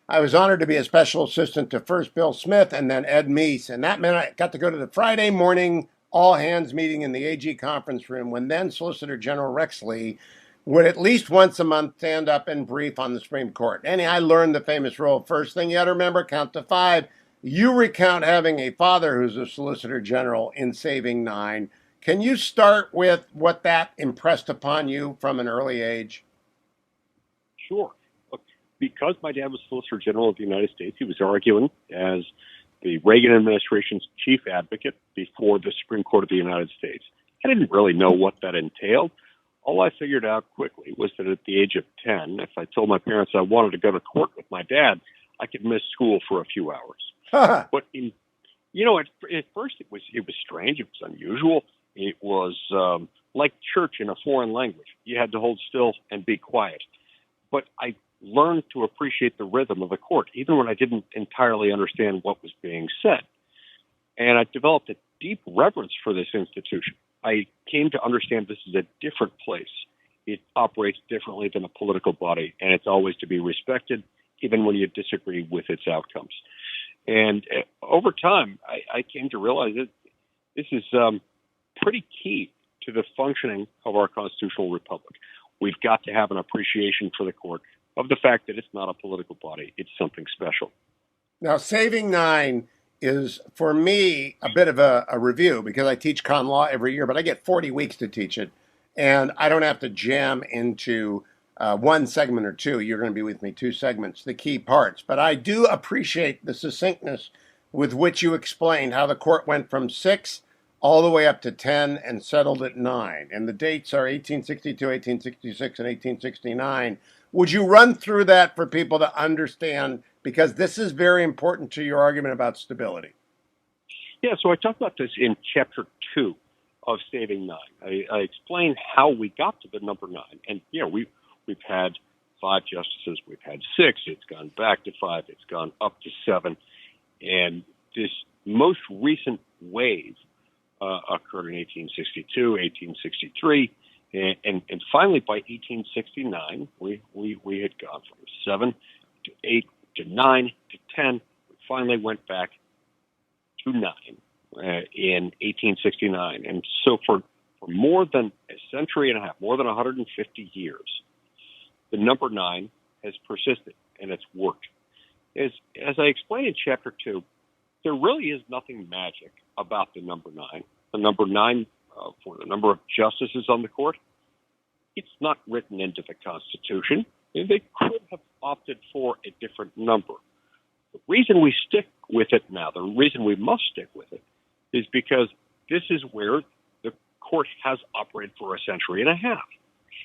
I was honored to be a special assistant to first Bill Smith and then Ed Meese, and that meant I got to go to the Friday morning all-hands meeting in the AG conference room when then Solicitor General Rex Lee would at least once a month stand up and brief on the Supreme Court. And I learned the famous rule, first thing you got to remember, count to 5. You recount having a father who's a Solicitor General in Saving 9. Can you start with what that impressed upon you from an early age? Sure. Look, because my dad was Solicitor General of the United States, he was arguing as the Reagan administration's chief advocate before the Supreme Court of the United States. I didn't really know what that entailed. All I figured out quickly was that at the age of 10, if I told my parents I wanted to go to court with my dad, I could miss school for a few hours. But at first it was strange. It was unusual. It was like church in a foreign language. You had to hold still and be quiet. But I learned to appreciate the rhythm of the court, even when I didn't entirely understand what was being said. And I developed a deep reverence for this institution. I came to understand this is a different place. It operates differently than a political body, and it's always to be respected, even when you disagree with its outcomes. And over time, I came to realize that this is pretty key to the functioning of our constitutional republic. We've got to have an appreciation for the court of the fact that it's not a political body. It's something special. Now, Saving 9 is, for me, a bit of a review because I teach con law every year, but I get 40 weeks to teach it, and I don't have to jam into one segment or two. You're going to be with me 2 segments, the key parts. But I do appreciate the succinctness with which you explained how the court went from 6 all the way up to 10 and settled at 9. And the dates are 1862, 1866, and 1869. Would you run through that for people to understand? Because this is very important to your argument about stability. Yeah, so I talked about this in Chapter 2 of Saving 9. I explained how we got to the number 9. And, we've had 5 justices, we've had 6, it's gone back to 5, it's gone up to 7. And this most recent wave occurred in 1862, 1863, and finally by 1869, we had gone from 7 to 8 to 9 to 10. We finally went back to 9 in 1869. And so for more than a century and a half, more than 150 years, the number 9 has persisted and it's worked. As I explained in Chapter 2, there really is nothing magic about the number 9. The number 9, for the number of justices on the court, it's not written into the Constitution. They could have opted for a different number. The reason we stick with it now, the reason we must stick with it, is because this is where the court has operated for a century and a half.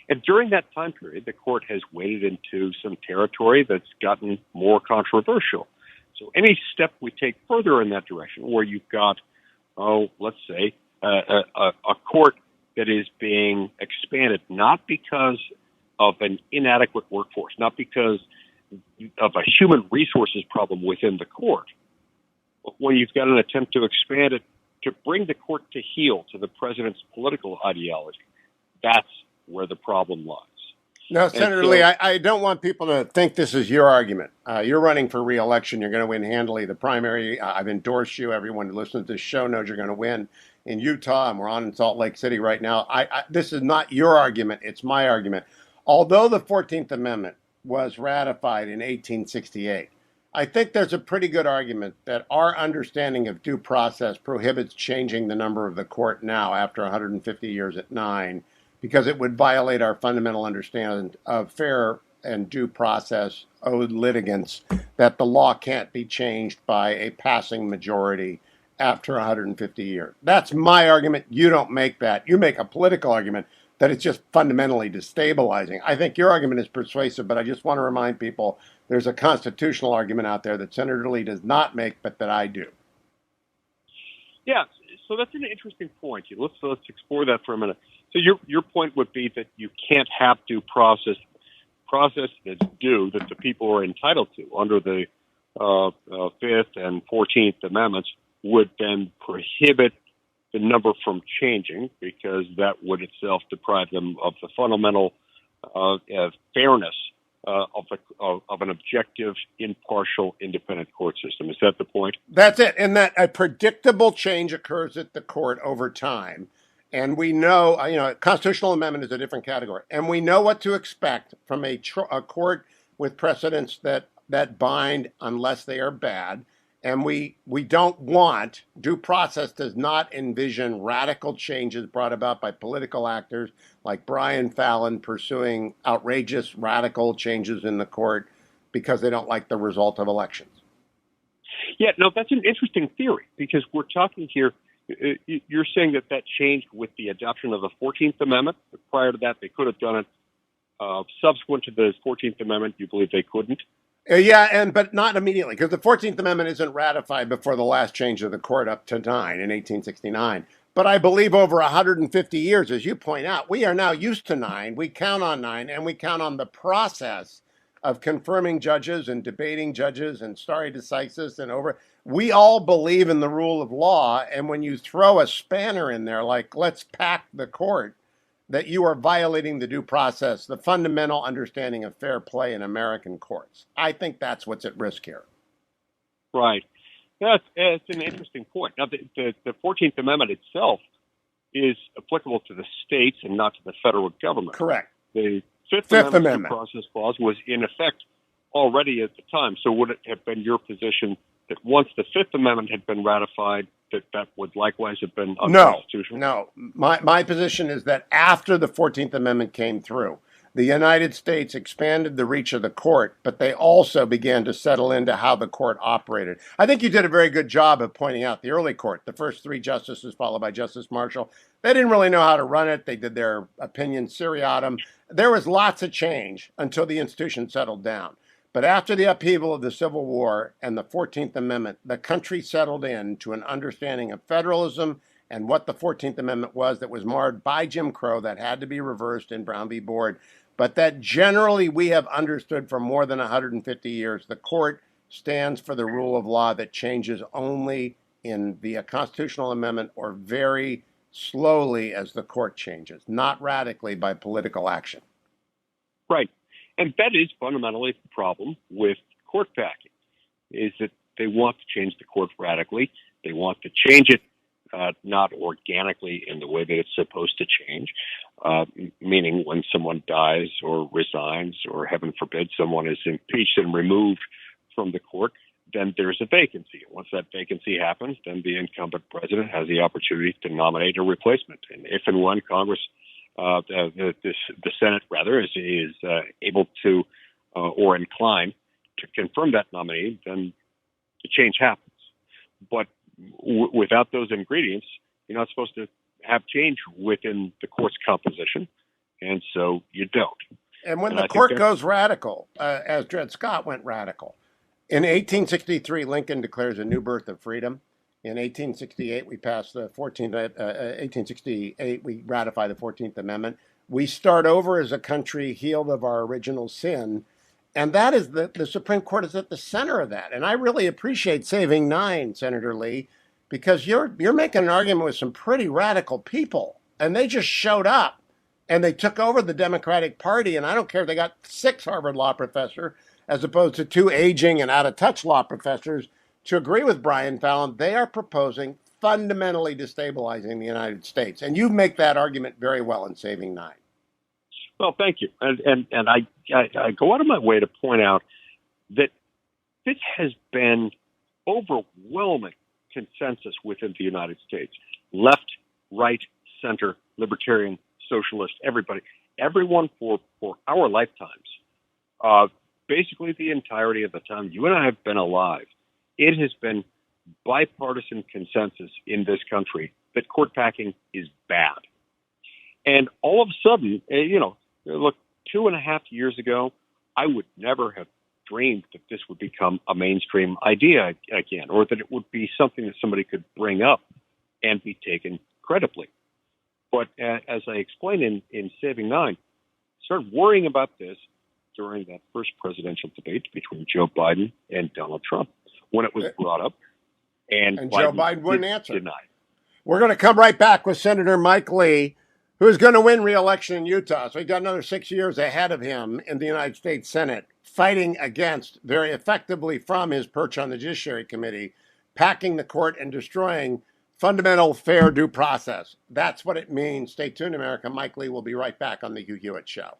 And during that time period, the court has waded into some territory that's gotten more controversial. So any step we take further in that direction, where you've got, let's say, a court that is being expanded, not because of an inadequate workforce, not because of a human resources problem within the court, but when you've got an attempt to expand it to bring the court to heel to the president's political ideology, that's where the problem lies. Now, Senator Lee, I don't want people to think this is your argument. You're running for re-election. You're going to win handily the primary. I've endorsed you. Everyone who listens to this show knows you're going to win in Utah, and we're on in Salt Lake City right now. This is not your argument. It's my argument. Although the 14th Amendment was ratified in 1868, I think there's a pretty good argument that our understanding of due process prohibits changing the number of the court now after 150 years at 9, because it would violate our fundamental understanding of fair and due process owed litigants, that the law can't be changed by a passing majority after 150 years. That's my argument. You don't make that. You make a political argument that it's just fundamentally destabilizing. I think your argument is persuasive, but I just want to remind people there's a constitutional argument out there that Senator Lee does not make, but that I do. Yeah, so that's an interesting point. Let's explore that for a minute. So your point would be that you can't have due process that's due, that the people are entitled to under the Fifth and 14th Amendments, would then prohibit the number from changing, because that would itself deprive them of the fundamental fairness of an objective, impartial, independent court system. Is that the point? That's it. And that a predictable change occurs at the court over time. And we know, constitutional amendment is a different category. And we know what to expect from a court with precedents that bind unless they are bad. And we don't want, due process does not envision radical changes brought about by political actors like Brian Fallon pursuing outrageous radical changes in the court because they don't like the result of elections. Yeah, no, that's an interesting theory, because we're talking here, you're saying that changed with the adoption of the 14th Amendment. Prior to that, they could have done it. Subsequent to the 14th Amendment, you believe they couldn't? But not immediately, because the 14th Amendment isn't ratified before the last change of the court up to 9 in 1869. But I believe over 150 years, as you point out, we are now used to 9. We count on 9, and we count on the process of confirming judges and debating judges and stare decisis and over. We all believe in the rule of law, and when you throw a spanner in there, like let's pack the court, that you are violating the due process, the fundamental understanding of fair play in American courts. I think that's what's at risk here. Right. That's an interesting point. Now, the 14th Amendment itself is applicable to the states and not to the federal government. Correct. The Fifth Amendment due process clause was in effect already at the time. So would it have been your position that once the Fifth Amendment had been ratified, that would likewise have been unconstitutional? No. My position is that after the 14th Amendment came through, the United States expanded the reach of the court, but they also began to settle into how the court operated. I think you did a very good job of pointing out the early court, the first 3 justices followed by Justice Marshall. They didn't really know how to run it. They did their opinion seriatim. There was lots of change until the institution settled down. But after the upheaval of the Civil War and the 14th Amendment, the country settled into an understanding of federalism and what the 14th Amendment was that was marred by Jim Crow, that had to be reversed in Brown v. Board, but that generally we have understood for more than 150 years. The court stands for the rule of law that changes only in the constitutional amendment or very slowly as the court changes, not radically by political action. Right. And that is fundamentally the problem with court packing, is that they want to change the court radically. They want to change it not organically in the way that it's supposed to change, meaning when someone dies or resigns or, heaven forbid, someone is impeached and removed from the court, then there's a vacancy. Once that vacancy happens, then the incumbent president has the opportunity to nominate a replacement. And if and when Congress the Senate, rather, is able to or inclined to confirm that nominee, then the change happens. But without those ingredients, you're not supposed to have change within the court's composition, and so you don't. And when the court goes radical, as Dred Scott went radical, in 1863, Lincoln declares a new birth of freedom. In 1868, we passed the 14th. 1868, we ratify the 14th Amendment. We start over as a country healed of our original sin, and that is the Supreme Court is at the center of that. And I really appreciate Saving 9, Senator Lee, because you're making an argument with some pretty radical people, and they just showed up and they took over the Democratic Party. And I don't care if they got 6 Harvard law professors as opposed to 2 aging and out of touch law professors. To agree with Brian Fallon, they are proposing fundamentally destabilizing the United States. And you make that argument very well in Saving 9. Well, thank you. And I go out of my way to point out that this has been overwhelming consensus within the United States. Left, right, center, libertarian, socialist, everyone for our lifetimes, basically the entirety of the time you and I have been alive, it has been bipartisan consensus in this country that court packing is bad. And all of a sudden, look, 2.5 years ago, I would never have dreamed that this would become a mainstream idea again, or that it would be something that somebody could bring up and be taken credibly. But as I explained in Saving Nine, started worrying about this during that first presidential debate between Joe Biden and Donald Trump, when it was brought up. And Joe Biden wouldn't answer. Denied. We're going to come right back with Senator Mike Lee, who's going to win re-election in Utah. So he's got another 6 years ahead of him in the United States Senate, fighting against, very effectively from his perch on the Judiciary Committee, packing the court and destroying fundamental fair due process. That's what it means. Stay tuned, America. Mike Lee will be right back on the Hugh Hewitt Show.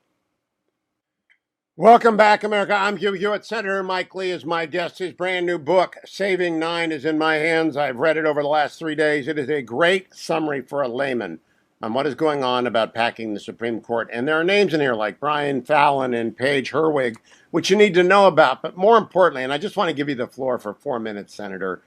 Welcome back, America. I'm Hugh Hewitt. Senator Mike Lee is my guest. His brand new book, Saving Nine, is in my hands. I've read it over the last 3 days. It is a great summary for a layman on what is going on about packing the Supreme Court. And there are names in here like Brian Fallon and Paige Herwig, which you need to know about. But more importantly, and I just want to give you the floor for 4 minutes, Senator,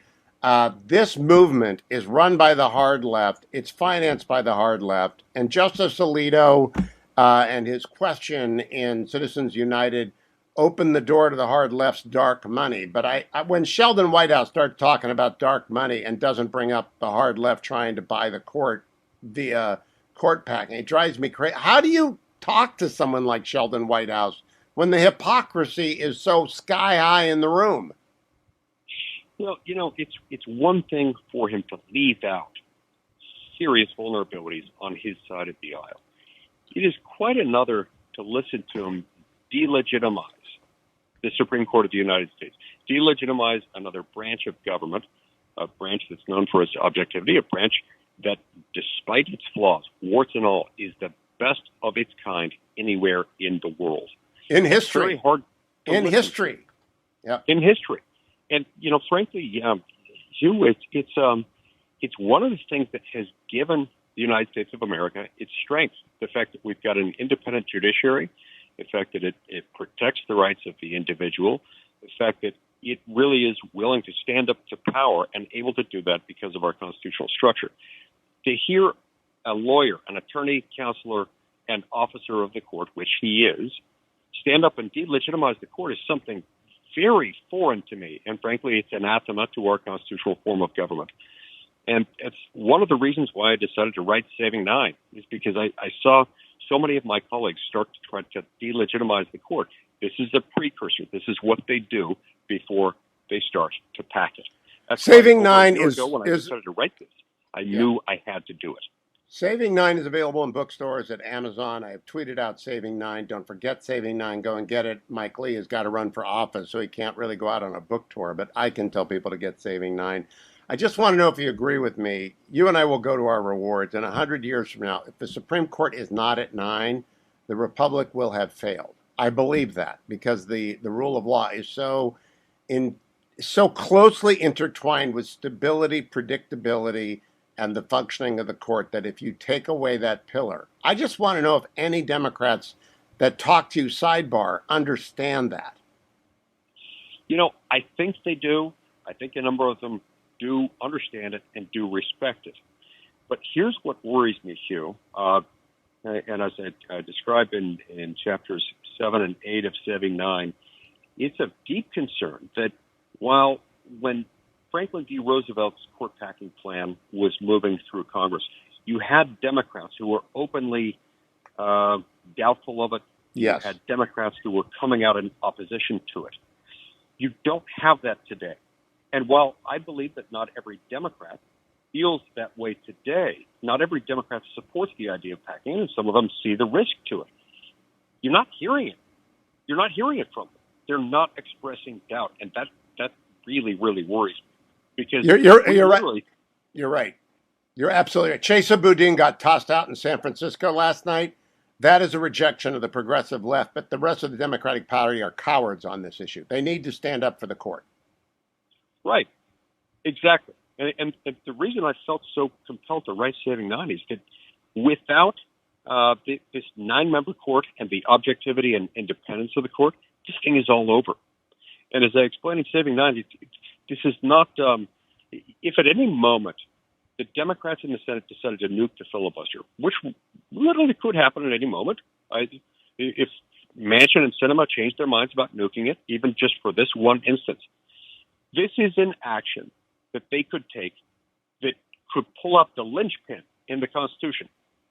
this movement is run by the hard left. It's financed by the hard left. And Justice Alito and his question in Citizens United opened the door to the hard left's dark money. But when Sheldon Whitehouse starts talking about dark money and doesn't bring up the hard left trying to buy the court via court packing, it drives me crazy. How do you talk to someone like Sheldon Whitehouse when the hypocrisy is so sky high in the room? Well, it's one thing for him to leave out serious vulnerabilities on his side of the aisle. It is quite another to listen to him delegitimize the Supreme Court of the United States, delegitimize another branch of government, a branch that's known for its objectivity, a branch that, despite its flaws, warts and all, is the best of its kind anywhere in the world. In history. It's very hard to in listen history. To. Yep. In history. And, frankly, Hugh, it's one of the things that has given the United States of America its strength. The fact that we've got an independent judiciary, the fact that it protects the rights of the individual, the fact that it really is willing to stand up to power and able to do that because of our constitutional structure. To hear a lawyer, an attorney, counselor, and officer of the court, which he is, stand up and delegitimize the court is something very foreign to me. And frankly, it's anathema to our constitutional form of government. And it's one of the reasons why I decided to write Saving Nine, is because I saw so many of my colleagues start to try to delegitimize the court. This is a precursor. This is what they do before they start to pack it. That's Saving Nine is when I decided to write this. I knew I had to do it. Saving Nine is available in bookstores at Amazon. I have tweeted out Saving Nine. Don't forget Saving Nine. Go and get it. Mike Lee has got to run for office, so he can't really go out on a book tour, but I can tell people to get Saving Nine. I just want to know if you agree with me. You and I will go to our rewards. And 100 years from now, if the Supreme Court is not at 9, the Republic will have failed. I believe that because the rule of law is so closely intertwined with stability, predictability, and the functioning of the court that if you take away that pillar, I just want to know if any Democrats that talk to you sidebar understand that. I think they do. I think a number of them do understand it and do respect it. But here's what worries me, Hugh, and as I describe in chapters 7 and 8 of Saving Nine, it's of deep concern that when Franklin D. Roosevelt's court packing plan was moving through Congress, you had Democrats who were openly doubtful of it. Yes. You had Democrats who were coming out in opposition to it. You don't have that today. And while I believe that not every Democrat feels that way today, not every Democrat supports the idea of packing, and some of them see the risk to it. You're not hearing it. You're not hearing it from them. They're not expressing doubt, and that really, really worries me. Because you're right. You're right. You're absolutely right. Chesa Boudin got tossed out in San Francisco last night. That is a rejection of the progressive left, but the rest of the Democratic Party are cowards on this issue. They need to stand up for the court. Right. Exactly. And the reason I felt so compelled to write Saving Nine is that without this 9-member court and the objectivity and independence of the court, this thing is all over. And as I explained in Saving Nine, this is not, if at any moment the Democrats in the Senate decided to nuke the filibuster, which literally could happen at any moment, if Manchin and Sinema changed their minds about nuking it, even just for this one instance, this is an action that they could take that could pull up the linchpin in the Constitution,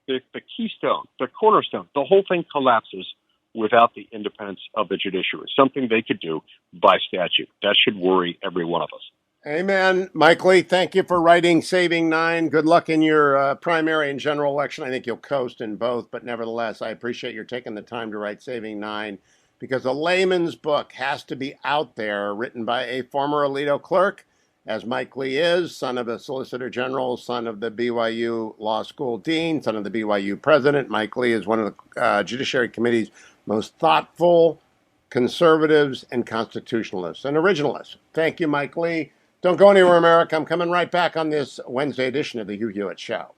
the keystone, the cornerstone. The whole thing collapses without the independence of the judiciary, something they could do by statute. That should worry every one of us. Amen. Mike Lee, thank you for writing Saving Nine. Good luck in your primary and general election. I think you'll coast in both, but nevertheless, I appreciate your taking the time to write Saving Nine, because a layman's book has to be out there, written by a former Alito clerk, as Mike Lee is, son of a Solicitor General, son of the BYU Law School Dean, son of the BYU President. Mike Lee is one of the Judiciary Committee's most thoughtful conservatives and constitutionalists and originalists. Thank you, Mike Lee. Don't go anywhere, America. I'm coming right back on this Wednesday edition of the Hugh Hewitt Show.